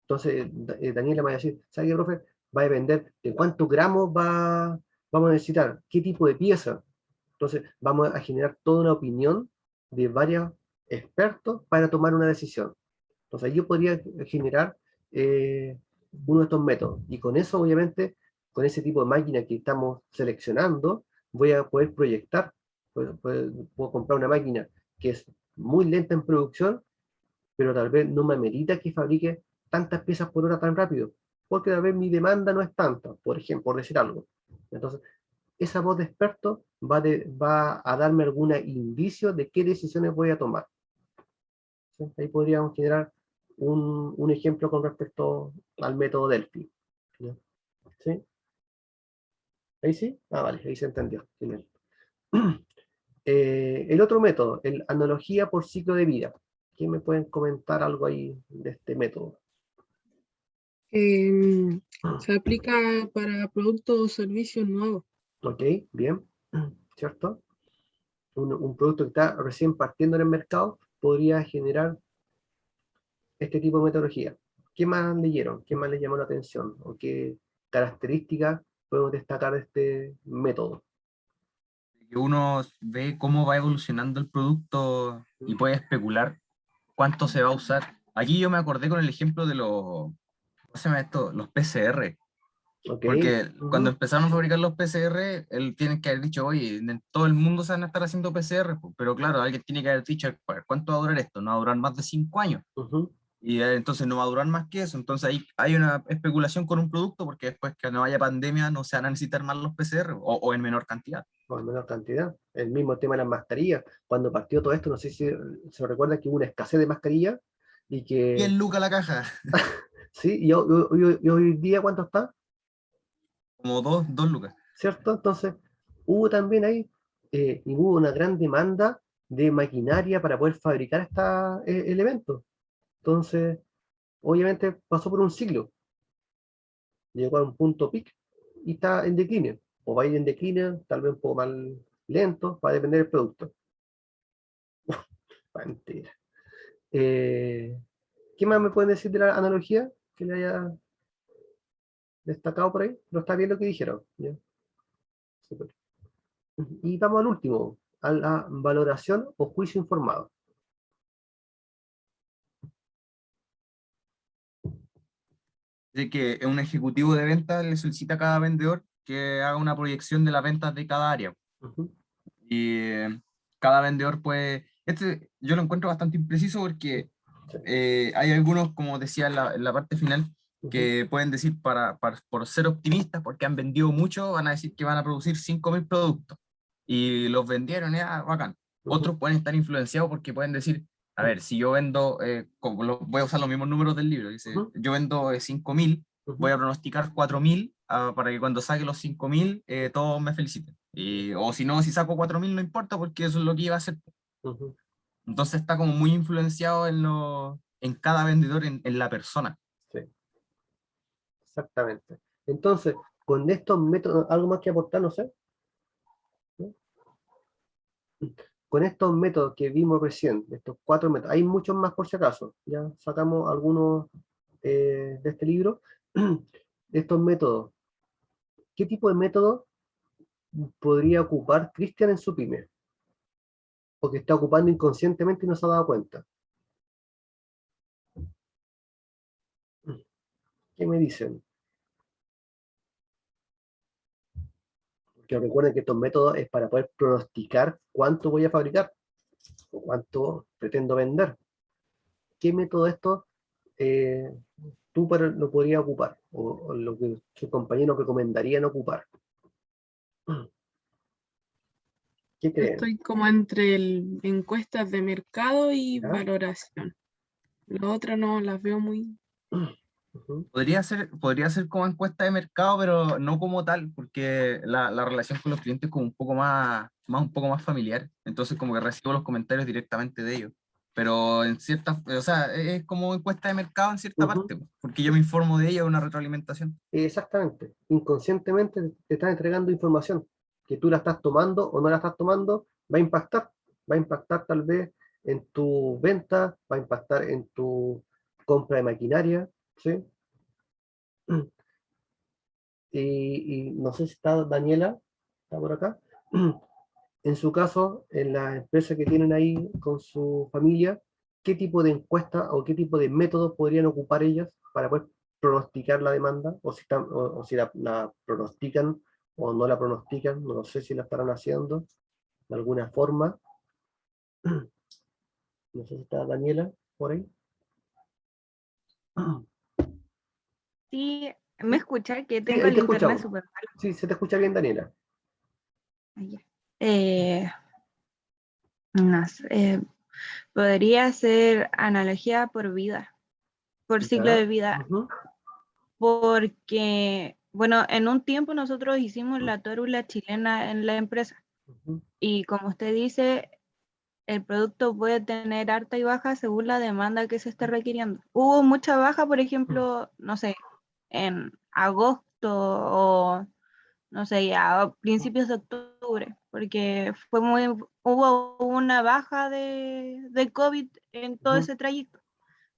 Entonces, Daniela me va a decir, ¿sabes qué, profe? Va a depender de cuántos gramos vamos a necesitar, qué tipo de pieza. Entonces, vamos a generar toda una opinión de varios expertos para tomar una decisión. Entonces, yo podría generar uno de estos métodos. Y con eso, obviamente, con ese tipo de máquina que estamos seleccionando, voy a poder proyectar. Puedo comprar una máquina que es muy lenta en producción, pero tal vez no me amerita que fabrique tantas piezas por hora tan rápido, porque tal vez mi demanda no es tanta, por ejemplo, por decir algo. Entonces, esa voz de experto va a darme algún indicio de qué decisiones voy a tomar. ¿Sí? Ahí podríamos generar un ejemplo con respecto al método Delphi. ¿Ya? ¿Sí? ¿Ahí sí? Ah, vale, ahí se entendió. Genial. El otro método, el analogía por ciclo de vida. ¿Quién me pueden comentar algo ahí de este método? Se aplica para productos o servicios nuevos. Ok, bien, ¿cierto? Un producto que está recién partiendo en el mercado podría generar este tipo de metodología. ¿Qué más leyeron? ¿Qué más les llamó la atención? ¿O qué características podemos destacar de este método? Que uno ve cómo va evolucionando el producto y puede especular cuánto se va a usar. Aquí yo me acordé con el ejemplo de ¿cómo se llama esto? Los PCR. Ok, Porque cuando ujú, empezaron a fabricar los PCR, él tiene que haber dicho, oye, en todo el mundo se van a estar haciendo PCR, pues. Pero claro, alguien tiene que haber dicho, ¿cuánto va a durar esto? No va a durar más de 5 años. ujú, Y entonces no va a durar más que eso. Entonces ahí hay una especulación con un producto porque después que no haya pandemia no se van a necesitar más los PCR o en menor cantidad. o en menor cantidad. El mismo tema de las mascarillas. Cuando partió todo esto, no sé si se recuerda que hubo una escasez de mascarillas y que, 100 lucas la caja, sí, y hoy día, ¿cuánto está? como dos lucas. ¿Cierto? Entonces, hubo también ahí, y hubo una gran demanda de maquinaria para poder fabricar estos elementos. Entonces, obviamente pasó por un siglo, llegó a un punto peak y está en decline. O va a ir en decline, tal vez un poco más lento, va a depender del producto. Mentira. Eh, ¿Qué más me pueden decir de la analogía que le haya destacado por ahí? ¿No está bien lo que dijeron? ¿Ya? Súper. Y vamos al último, a la valoración o juicio informado. De que un ejecutivo de ventas le solicita a cada vendedor que haga una proyección de las ventas de cada área. Ujú, Y cada vendedor puede... yo lo encuentro bastante impreciso porque sí, hay algunos, como decía en la parte final, ujú, que pueden decir, por ser optimistas, porque han vendido mucho, van a decir que van a producir 5.000 productos. Y los vendieron, ya, bacán. ujú, Otros pueden estar influenciados porque pueden decir, a ver, si yo vendo, voy a usar los mismos números del libro, dice, ujú, yo vendo 5.000, voy ujú, a pronosticar 4.000 para que cuando saque los 5.000 todos me feliciten. O si no, si saco 4.000 no importa porque eso es lo que iba a hacer. ujú, Entonces está como muy influenciado en cada vendedor, en la persona. sí, exactamente. Entonces, con estos métodos, algo más que aportar, no sé. ¿No? Con estos métodos que vimos recién, estos 4 métodos, hay muchos más por si acaso, ya sacamos algunos de este libro, estos métodos. ¿Qué tipo de método podría ocupar Cristian en su pyme? O que está ocupando inconscientemente y no se ha dado cuenta. ¿Qué me dicen? Porque recuerden que estos métodos es para poder pronosticar cuánto voy a fabricar o cuánto pretendo vender. ¿Qué método de estos tú lo podrías ocupar? O lo que sus compañeros recomendarían ocupar. ¿Qué creen? Estoy como entre encuestas de mercado y ¿Ya? valoración. Las otras no las veo muy... Ujú. Podría ser como encuesta de mercado, pero no como tal, porque la relación con los clientes es como un poco más familiar. Entonces como que recibo los comentarios directamente de ellos. Pero en ciertas, o sea, es como encuesta de mercado en cierta Ujú. parte, porque yo me informo de ella, una retroalimentación. Exactamente. Inconscientemente te están entregando información que tú la estás tomando o no la estás tomando, va a impactar. Va a impactar tal vez en tu venta, va a impactar en tu compra de maquinaria, ¿sí? Y no sé si está Daniela, está por acá. En su caso, en la empresa que tienen ahí con su familia, ¿qué tipo de encuesta o qué tipo de métodos podrían ocupar ellas para poder pronosticar la demanda? O si, o si la pronostican o no la pronostican, no sé si la estarán haciendo de alguna forma. No sé si está Daniela por ahí. Sí, me escucha que Sí, tengo ahí el te internet escuchamos. súper malo. Sí, se te escucha bien, Daniela. Allá. No sé, podría ser analogía por vida, por ciclo ¿Ya? de vida, Ujú, porque, bueno, en un tiempo nosotros hicimos la tórula chilena en la empresa ujú, y como usted dice, el producto puede tener alta y baja según la demanda que se esté requiriendo. Hubo mucha baja, por ejemplo, no sé, en agosto o no sé, a principios de octubre, porque hubo una baja de COVID en todo ujú, ese trayecto,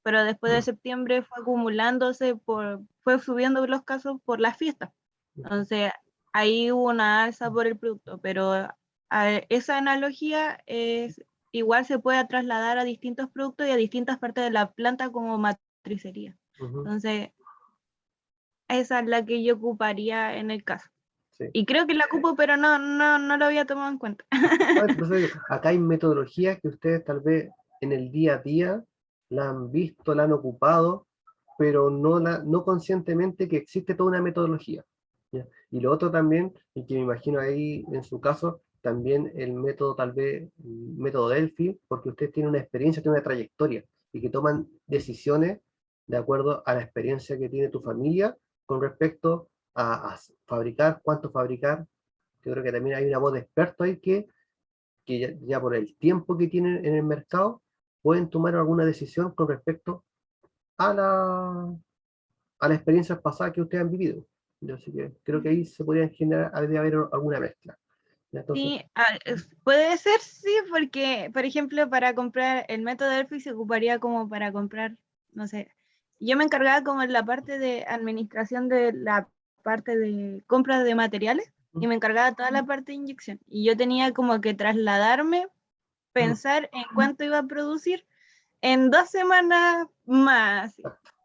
pero después de septiembre fue acumulándose, fue subiendo los casos por las fiestas. ujú, Entonces, ahí hubo una alza por el producto, pero esa analogía igual se puede trasladar a distintos productos y a distintas partes de la planta como matricería. ujú. Entonces, esa es la que yo ocuparía en el caso. Sí. Y creo que la ocupo, pero no lo había tomado en cuenta. Por eso digo, acá hay metodologías que ustedes tal vez en el día a día la han visto, la han ocupado, pero no conscientemente que existe toda una metodología. ¿Ya? Y lo otro también, y que me imagino ahí en su caso, también el método tal vez, el método Delphi, porque ustedes tienen una experiencia, tienen una trayectoria, y que toman decisiones de acuerdo a la experiencia que tiene tu familia con respecto a fabricar, cuánto fabricar. Yo creo que también hay una voz de experto ahí que ya por el tiempo que tienen en el mercado, pueden tomar alguna decisión con respecto a la experiencia pasada que ustedes han vivido. Así que creo que ahí se podrían generar, habría haber alguna mezcla. Entonces, Sí, puede ser, sí, porque, por ejemplo, para comprar el método Delphi se ocuparía como para comprar, no sé, yo me encargaba como en la parte de administración de la parte de compra de materiales y me encargaba toda la parte de inyección. Y yo tenía como que trasladarme, pensar en cuánto iba a producir en 2 semanas más,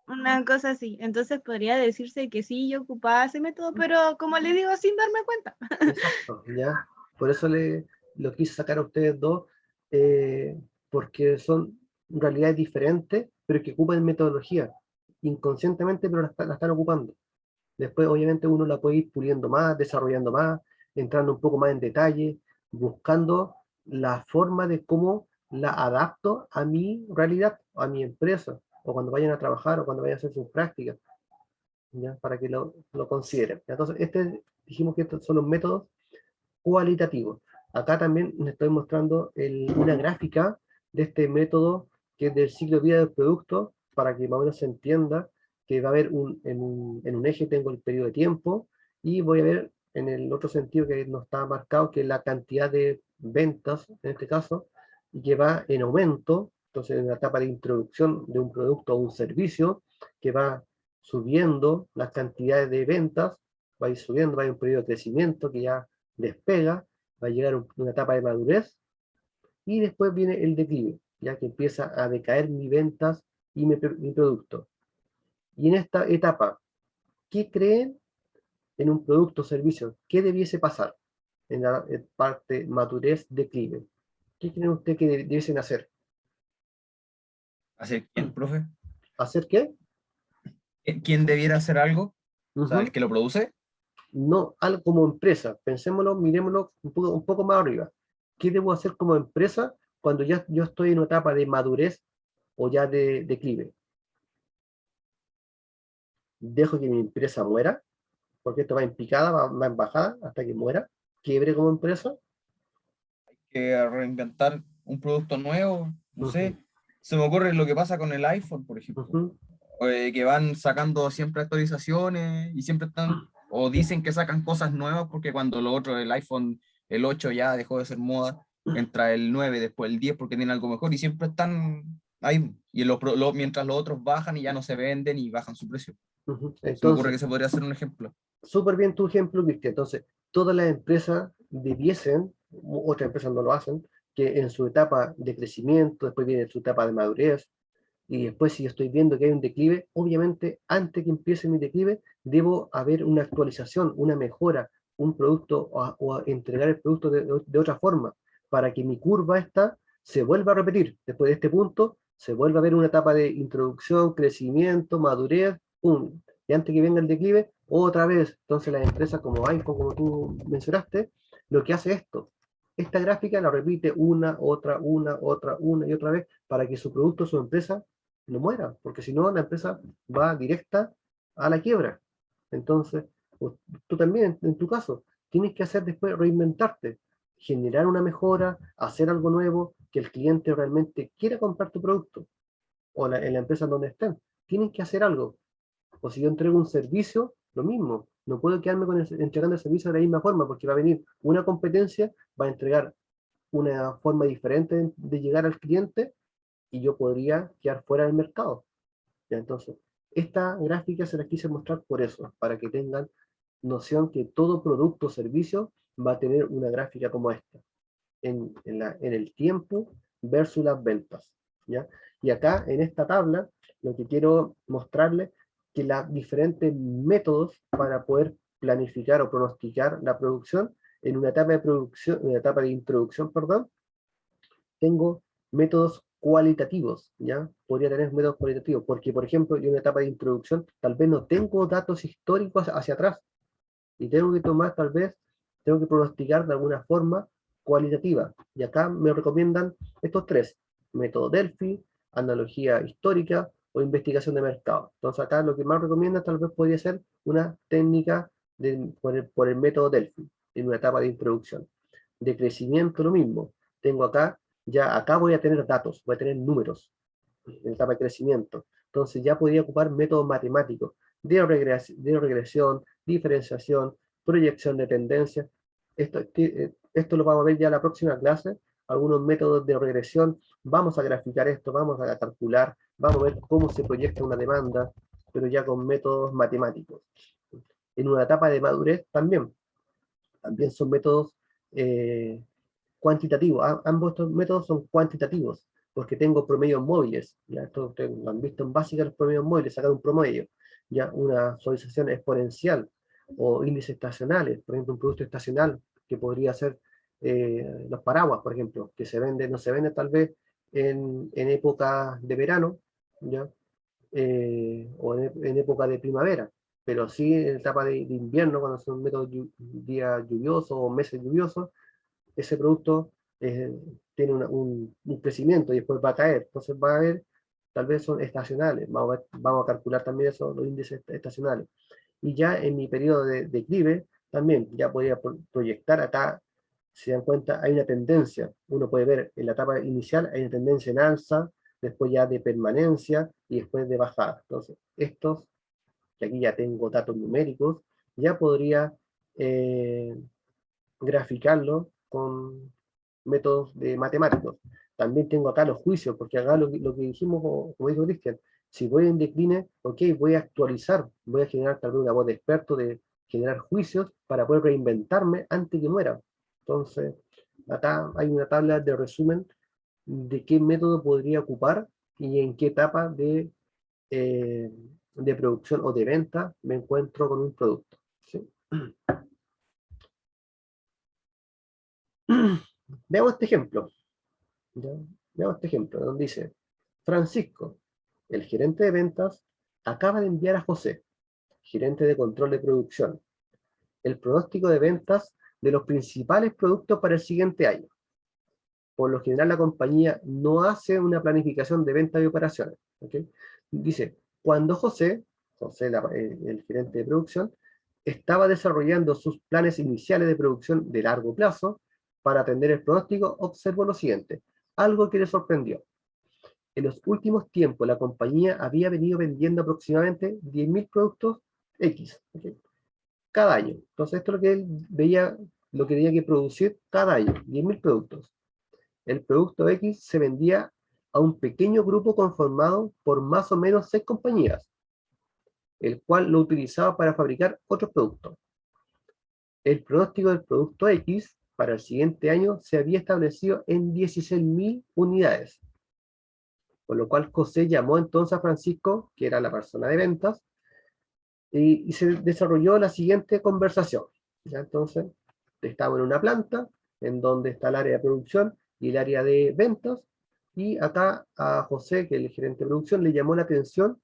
una cosa así. Entonces podría decirse que sí, yo ocupaba ese método, pero como le digo, sin darme cuenta. exacto, ¿ya? Por eso lo quise sacar a ustedes dos, porque son realidades diferentes, pero que ocupan metodología, inconscientemente, pero la están ocupando. Después, obviamente, uno la puede ir puliendo más, desarrollando más, entrando un poco más en detalle, buscando la forma de cómo la adapto a mi realidad, a mi empresa, o cuando vayan a trabajar, o cuando vayan a hacer sus prácticas, ¿ya? Para que lo consideren. Entonces, dijimos que estos son los métodos cualitativos. Acá también les estoy mostrando una gráfica de este método que es del ciclo de vida del producto, para que más o menos se entienda que va a haber en un eje tengo el periodo de tiempo y voy a ver en el otro sentido que no está marcado, que es la cantidad de ventas, en este caso, y que va en aumento. Entonces, en la etapa de introducción de un producto o un servicio, que va subiendo las cantidades de ventas, va a ir subiendo, va a ir un periodo de crecimiento que ya despega, va a llegar a una etapa de madurez, y después viene el declive, ya que empieza a decaer mis ventas y mi producto. Y en esta etapa, ¿qué creen en un producto o servicio? ¿Qué debiese pasar en la parte madurez, declive? ¿Qué creen ustedes que debiesen hacer? ¿Hacer quién, profe? ¿Hacer qué? ¿Quién debiera hacer algo? O sea, Ujú. el que lo produce. No algo como empresa, pensémoslo, miremoslo un poco más arriba. ¿Qué debo hacer como empresa cuando ya yo estoy en una etapa de madurez o ya de declive? ¿Dejo que mi empresa muera? Porque esto va en picada, va en bajada hasta que muera, quiebre como empresa. Que reinventar un producto nuevo, no Ujú, sé. Se me ocurre lo que pasa con el iPhone, por ejemplo, ujú, que van sacando siempre actualizaciones y siempre están, o dicen que sacan cosas nuevas porque cuando lo otro, el iPhone, el 8 ya dejó de ser moda, entra el 9, después el 10 porque tiene algo mejor y siempre están ahí, y mientras los otros bajan y ya no se venden y bajan su precio. ujú. Se me ocurre Entonces, que se podría hacer un ejemplo. súper bien tu ejemplo, Cristian. Entonces, todas las empresas debiesen, otras empresas no lo hacen, que en su etapa de crecimiento, después viene su etapa de madurez, y después si estoy viendo que hay un declive, obviamente antes que empiece mi declive, debo haber una actualización, una mejora, un producto o entregar el producto de otra forma, para que mi curva esta se vuelva a repetir. Después de este punto, se vuelva a ver una etapa de introducción, crecimiento, madurez, ¡pum! Y antes que venga el declive, otra vez. Entonces las empresas como iPhone, como tú mencionaste, lo que hace esto, esta gráfica la repite una y otra vez para que su producto, su empresa, no muera, porque si no, la empresa va directa a la quiebra. Entonces, tú también, en tu caso, tienes que hacer después reinventarte, generar una mejora, hacer algo nuevo, que el cliente realmente quiera comprar tu producto, o en la empresa donde estén. Tienes que hacer algo. O si yo entrego un servicio, lo mismo. No puedo quedarme entregando el servicio de la misma forma, porque va a venir una competencia, va a entregar una forma diferente de llegar al cliente y yo podría quedar fuera del mercado. ¿Ya? Entonces, esta gráfica se las quise mostrar por eso, para que tengan noción que todo producto o servicio va a tener una gráfica como esta, en el tiempo versus las ventas. ¿Ya? Y acá, en esta tabla, lo que quiero mostrarles que los diferentes métodos para poder planificar o pronosticar la producción, en una etapa de producción, en una etapa de introducción, perdón, tengo métodos cualitativos, ¿ya? Podría tener métodos cualitativos, porque, por ejemplo, yo en una etapa de introducción tal vez no tengo datos históricos hacia atrás, y tengo que tomar, tal vez, tengo que pronosticar de alguna forma cualitativa. Y acá me recomiendan estos tres, método Delphi, analogía histórica o investigación de mercado. Entonces acá lo que más recomienda tal vez podría ser una técnica por el método Delphi, en una etapa de introducción. De crecimiento lo mismo. Tengo acá, ya acá voy a tener datos, voy a tener números en la etapa de crecimiento. Entonces ya podría ocupar métodos matemáticos de regresión, diferenciación, proyección de tendencias. Esto lo vamos a ver ya en la próxima clase, algunos métodos de regresión. Vamos a graficar esto, vamos a calcular, vamos a ver cómo se proyecta una demanda, pero ya con métodos matemáticos. En una etapa de madurez también son métodos eh, cuantitativos. Ambos estos métodos son cuantitativos, porque tengo promedios móviles. ¿Ya? Esto ustedes lo han visto en básica, los promedios móviles, sacar un promedio, ya una suavización exponencial o índices estacionales, por ejemplo, un producto estacional que podría ser los paraguas, por ejemplo, que no se vende tal vez en época de verano, ¿ya? O en época de primavera, pero sí en etapa de invierno, cuando son métodos días lluviosos o meses lluviosos, ese producto tiene un crecimiento y después va a caer. Entonces va a haber, tal vez son estacionales, vamos a calcular también eso, los índices estacionales. Y ya en mi periodo de declive, también ya podría proyectar acá, si se dan cuenta, hay una tendencia. Uno puede ver en la etapa inicial, hay una tendencia en alza, después ya de permanencia y después de bajada. Entonces, estos, que aquí ya tengo datos numéricos, ya podría eh, graficarlo con métodos de matemáticos. También tengo acá los juicios, porque acá lo que dijimos, como dijo Cristian, Si voy en decline, ok, voy a actualizar, voy a generar tal vez una voz de experto, de generar juicios para poder reinventarme antes que muera. Entonces, acá hay una tabla de resumen de qué método podría ocupar y en qué etapa de producción o de venta me encuentro con un producto. ¿Sí? Veamos este ejemplo. ¿Ya? Veamos este ejemplo, donde dice, Francisco, el gerente de ventas, acaba de enviar a José, gerente de control de producción, el pronóstico de ventas de los principales productos para el siguiente año. Por lo general, la compañía no hace una planificación de ventas y operaciones. ¿Okay? Dice, cuando José el gerente de producción, estaba desarrollando sus planes iniciales de producción de largo plazo para atender el pronóstico, observó lo siguiente, algo que le sorprendió. En los últimos tiempos, la compañía había venido vendiendo aproximadamente 10.000 productos X, ¿okay? Cada año. Entonces, esto es lo que él veía, lo que tenía que producir cada año, 10.000 productos. El producto X se vendía a un pequeño grupo conformado por más o menos 6 compañías, el cual lo utilizaba para fabricar otros productos. El pronóstico del producto X para el siguiente año se había establecido en 16.000 unidades. Por lo cual José llamó entonces a Francisco, que era la persona de ventas, y se desarrolló la siguiente conversación. ¿Ya? Entonces, estamos en una planta, en donde está el área de producción y el área de ventas, y acá a José, que es el gerente de producción, le llamó la atención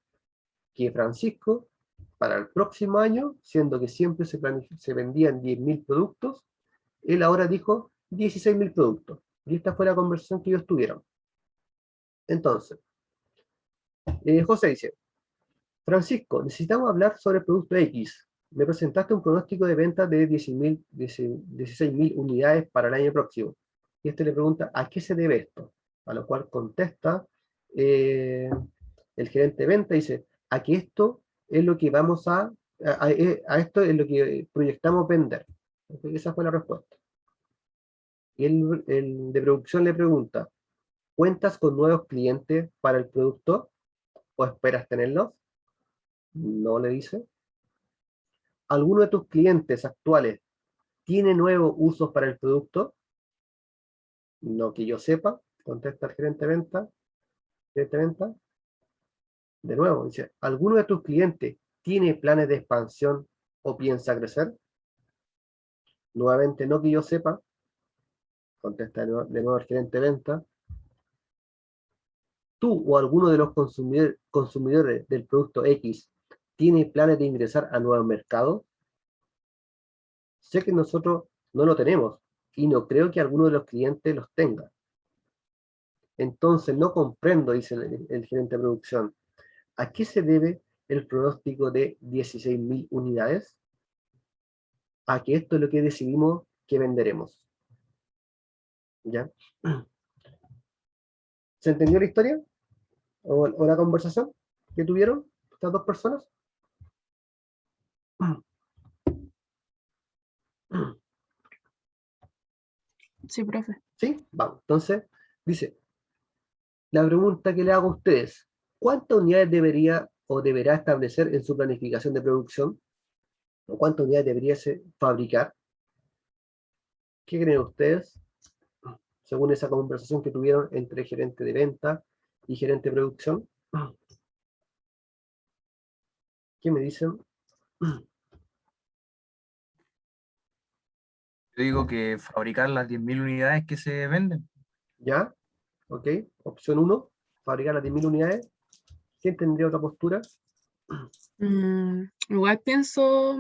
que Francisco, para el próximo año, siendo que siempre se vendían 10.000 productos, él ahora dijo 16.000 productos. Y esta fue la conversación que ellos tuvieron. Entonces, José dice, Francisco, necesitamos hablar sobre el producto X. Me presentaste un pronóstico de ventas de 16.000 unidades para el año próximo. Y este le pregunta, ¿a qué se debe esto? A lo cual contesta el gerente de venta, dice, a que esto es lo que vamos a esto es lo que proyectamos vender. Esa fue la respuesta. Y el de producción le pregunta, ¿cuentas con nuevos clientes para el producto o esperas tenerlos? No, le dice. ¿Alguno de tus clientes actuales tiene nuevos usos para el producto? No que yo sepa, contesta el gerente de venta. Gerente de venta. De nuevo, dice, ¿alguno de tus clientes tiene planes de expansión o piensa crecer? Nuevamente, no que yo sepa, contesta de nuevo el gerente de venta. ¿Tú o alguno de los consumidores del producto X tiene planes de ingresar a nuevos mercados? Sé que nosotros no lo tenemos y no creo que alguno de los clientes los tenga. Entonces no comprendo, dice el gerente de producción, ¿a qué se debe el pronóstico de 16.000 unidades? A que esto es lo que decidimos que venderemos. ¿Ya? ¿Se entendió la historia? ¿O la conversación que tuvieron estas dos personas? Sí, profe. ¿Sí? Vamos. Entonces, dice, la pregunta que le hago a ustedes, ¿cuántas unidades debería o deberá establecer en su planificación de producción? ¿O cuántas unidades debería fabricar? ¿Qué creen ustedes? Según esa conversación que tuvieron entre gerente de venta y gerente de producción. ¿Qué me dicen? Yo digo que fabricar las 10.000 unidades que se venden. ¿Ya? ¿Ok? Opción 1, fabricar las 10.000 unidades. ¿Quién tendría otra postura? Igual pienso,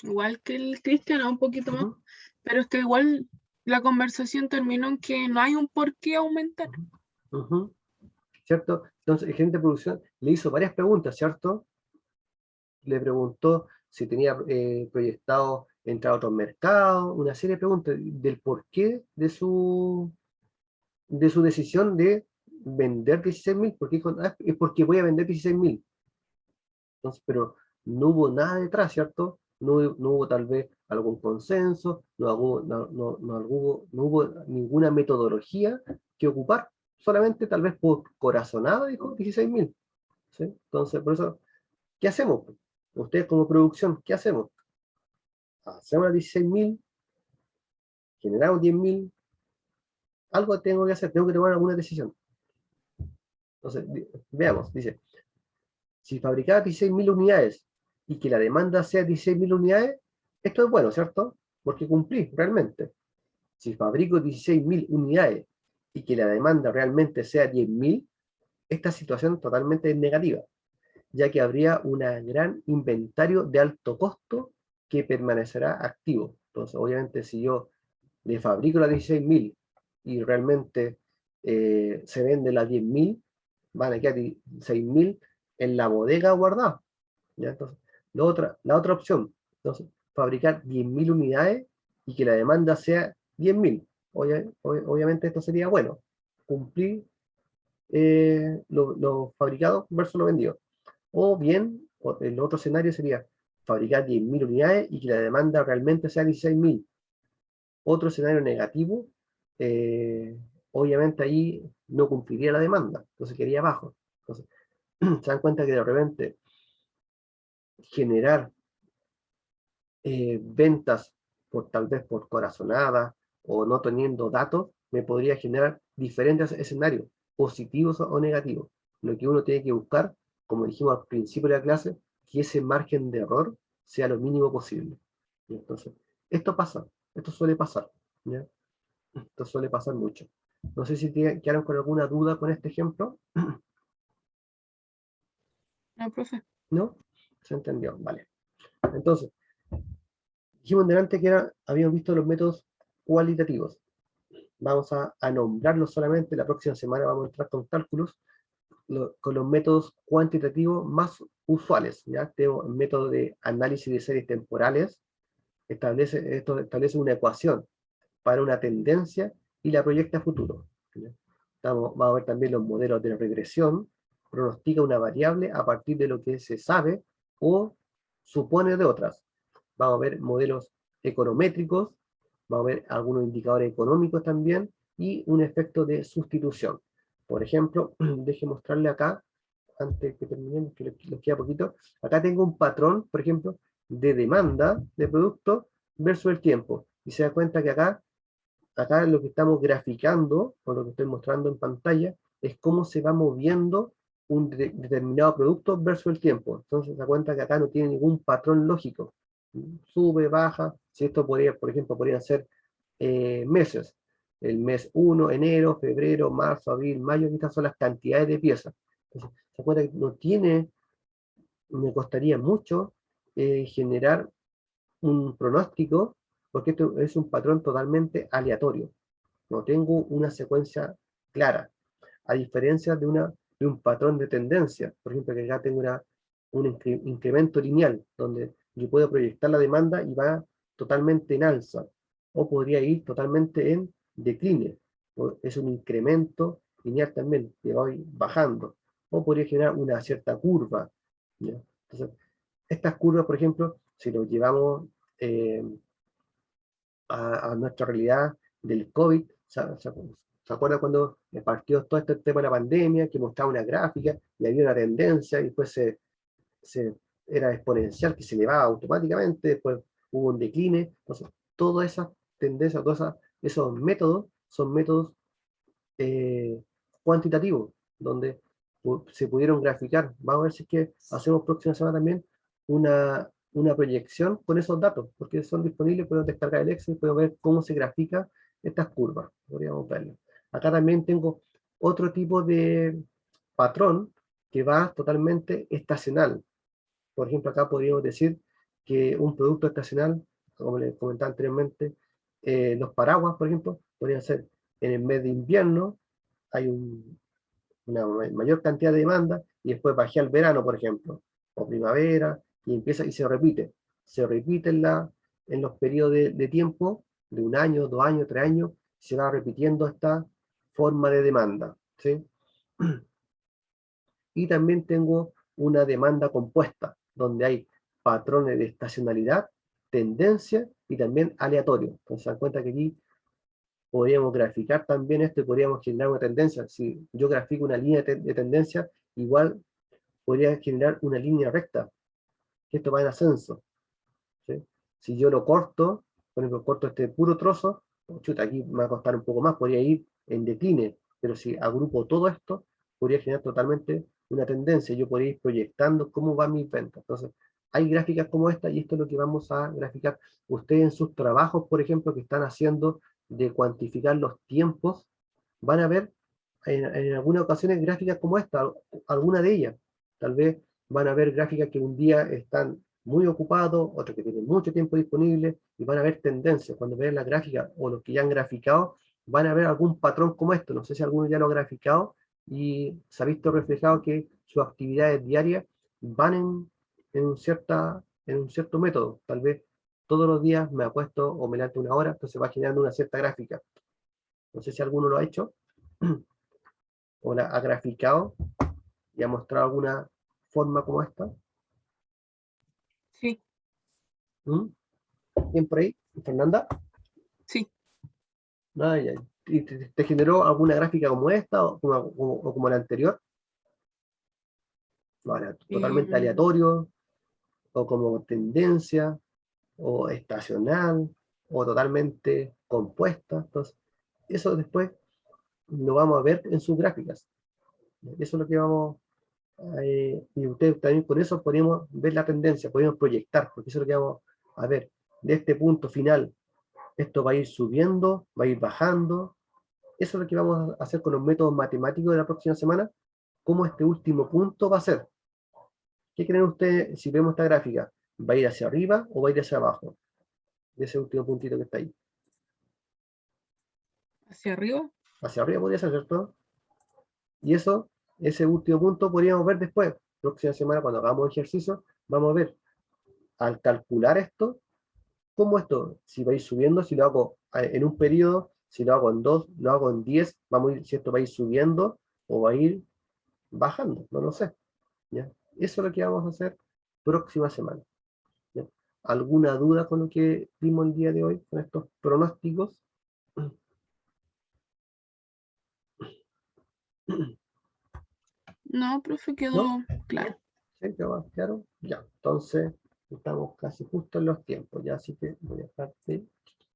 igual que el Cristian, un poquito más, pero es que igual la conversación terminó en que no hay un por qué aumentar. ¿Cierto? Entonces el gerente de producción le hizo varias preguntas, ¿cierto? Le preguntó si tenía proyectado entrar a otros mercados, una serie de preguntas del porqué de su decisión de vender 16.000, porque dijo, es porque voy a vender 16.000. Entonces, pero no hubo nada detrás, ¿cierto? No hubo tal vez algún consenso, no hubo ninguna metodología que ocupar, solamente tal vez por corazonada dijo 16.000. ¿sí? Entonces, por eso, ¿qué hacemos? Ustedes como producción, ¿qué hacemos? Hacemos las 16.000, generamos 10.000, algo tengo que hacer, tengo que tomar alguna decisión. Entonces, veamos, dice, si fabricaba 16.000 unidades y que la demanda sea 16.000 unidades, esto es bueno, ¿cierto? Porque cumplí realmente. Si fabrico 16.000 unidades y que la demanda realmente sea 10.000, esta situación totalmente es negativa, ya que habría un gran inventario de alto costo que permanecerá activo. Entonces, obviamente, si yo le fabrico las 16.000 y realmente se vende las 10.000, van a quedar 6.000 en la bodega guardadas. ¿Ya? Entonces, la otra opción, entonces, fabricar 10.000 unidades y que la demanda sea 10.000. Obviamente esto sería bueno, cumplir lo fabricado versus lo vendido. O bien, el otro escenario sería fabricar 10.000 unidades y que la demanda realmente sea 16.000. Otro escenario negativo, obviamente ahí no cumpliría la demanda, entonces quedaría bajo. Entonces, se dan cuenta que de repente generar ventas tal vez por corazonada o no teniendo datos, me podría generar diferentes escenarios, positivos o negativos. Lo que uno tiene que buscar, como dijimos al principio de la clase, que ese margen de error sea lo mínimo posible. Y entonces, esto pasa, esto suele pasar, ¿ya? Esto suele pasar mucho. No sé si quedaron con alguna duda con este ejemplo. No, profe. ¿No? Se entendió, vale. Entonces, dijimos delante que habíamos visto los métodos cualitativos. Vamos a nombrarlos solamente, la próxima semana vamos a entrar con cálculos, con los métodos cuantitativos más usuales. ¿Ya? Tenemos el método de análisis de series temporales, esto establece una ecuación para una tendencia y la proyecta a futuro. ¿Ya? Vamos a ver también los modelos de regresión, pronostica una variable a partir de lo que se sabe o supone de otras. Vamos a ver modelos econométricos, vamos a ver algunos indicadores económicos también y un efecto de sustitución. Por ejemplo, deje mostrarle acá, antes que terminemos, que les queda poquito, acá tengo un patrón, por ejemplo, de demanda de producto versus el tiempo. Y se da cuenta que acá lo que estamos graficando, o lo que estoy mostrando en pantalla, es cómo se va moviendo un determinado producto versus el tiempo. Entonces se da cuenta que acá no tiene ningún patrón lógico. Sube, baja, si esto podría, por ejemplo, podrían ser meses. El mes 1, enero, febrero, marzo, abril, mayo, estas son las cantidades de piezas. Entonces, se da cuenta que no tiene, me costaría mucho generar un pronóstico, porque esto es un patrón totalmente aleatorio. No tengo una secuencia clara, a diferencia de un patrón de tendencia. Por ejemplo, que acá tengo un incremento lineal, donde yo puedo proyectar la demanda y va totalmente en alza, o podría ir totalmente en decline. Es un incremento lineal también, que va bajando, o podría generar una cierta curva. ¿Ya? Entonces, estas curvas, por ejemplo, si lo llevamos eh, a nuestra realidad del COVID, ¿se acuerda cuando partió todo este tema de la pandemia, que mostraba una gráfica y había una tendencia y después era exponencial, que se elevaba automáticamente, después hubo un decline? Entonces, todas esas tendencias, esos métodos son métodos cuantitativos, donde se pudieron graficar. Vamos a ver si es que hacemos próxima semana también una proyección con esos datos, porque son disponibles, podemos descargar el Excel, podemos ver cómo se grafica estas curvas. Podríamos verlo. Acá también tengo otro tipo de patrón que va totalmente estacional. Por ejemplo, acá podríamos decir que un producto estacional, como les comentaba anteriormente, los paraguas, por ejemplo, podrían ser en el mes de invierno, hay una mayor cantidad de demanda, y después bajé al verano, por ejemplo, o primavera, y empieza y se repite. Se repite en los periodos de tiempo, de un año, 2 años, 3 años, se va repitiendo esta forma de demanda, ¿sí? Y también tengo una demanda compuesta, donde hay patrones de estacionalidad, tendencia y también aleatorio. Entonces se dan cuenta que aquí podríamos graficar también esto y podríamos generar una tendencia. Si yo grafico una línea de tendencia, igual podría generar una línea recta, que esto va en ascenso, ¿sí? Si yo lo corto, por ejemplo, corto este puro trozo, chuta, aquí me va a costar un poco más, podría ir en decline, pero si agrupo todo esto, podría generar totalmente una tendencia, yo podría ir proyectando cómo va mi venta. Entonces, hay gráficas como esta, y esto es lo que vamos a graficar. Ustedes en sus trabajos, por ejemplo, que están haciendo de cuantificar los tiempos, van a ver en algunas ocasiones gráficas como esta, alguna de ellas. Tal vez van a ver gráficas que un día están muy ocupados, otros que tienen mucho tiempo disponible, y van a ver tendencias. Cuando vean la gráfica o los que ya han graficado, van a ver algún patrón como esto. No sé si alguno ya lo ha graficado y se ha visto reflejado que sus actividades diarias van en un cierto método. Tal vez todos los días me acuesto o me levanto una hora, entonces va generando una cierta gráfica. No sé si alguno lo ha hecho o la ha graficado y ha mostrado alguna forma como esta. Sí, ¿Mm? ¿Quién por ahí? ¿Fernanda? sí. Ah, ya. ¿Y te generó alguna gráfica como esta o como la anterior? No, era totalmente Em, aleatorio, o como tendencia, o estacional, o totalmente compuesta. Entonces, eso después lo vamos a ver en sus gráficas. Eso es lo que vamos y ustedes también por eso podemos ver la tendencia, podemos proyectar, porque eso es lo que vamos a ver. De este punto final, esto va a ir subiendo, va a ir bajando. Eso es lo que vamos a hacer con los métodos matemáticos de la próxima semana. ¿Cómo este último punto va a ser? ¿Qué creen ustedes si vemos esta gráfica? ¿Va a ir hacia arriba o va a ir hacia abajo? De ese último puntito que está ahí. hacia arriba. Hacia arriba podría ser, ¿cierto? Y eso, ese último punto podríamos ver después. Próxima semana, cuando hagamos ejercicio, vamos a ver, al calcular esto, cómo esto, si va a ir subiendo, si lo hago en un periodo, si lo hago en 2, lo hago en 10, vamos a ir, si esto va a ir subiendo o va a ir bajando, no lo sé. ¿Ya? Eso es lo que vamos a hacer próxima semana. ¿Ya? ¿Alguna duda con lo que vimos el día de hoy, con estos pronósticos? No, profe, quedó ¿No? claro. ¿Sí? ¿Claro? Ya, entonces estamos casi justo en los tiempos, ya, así que voy a dejar de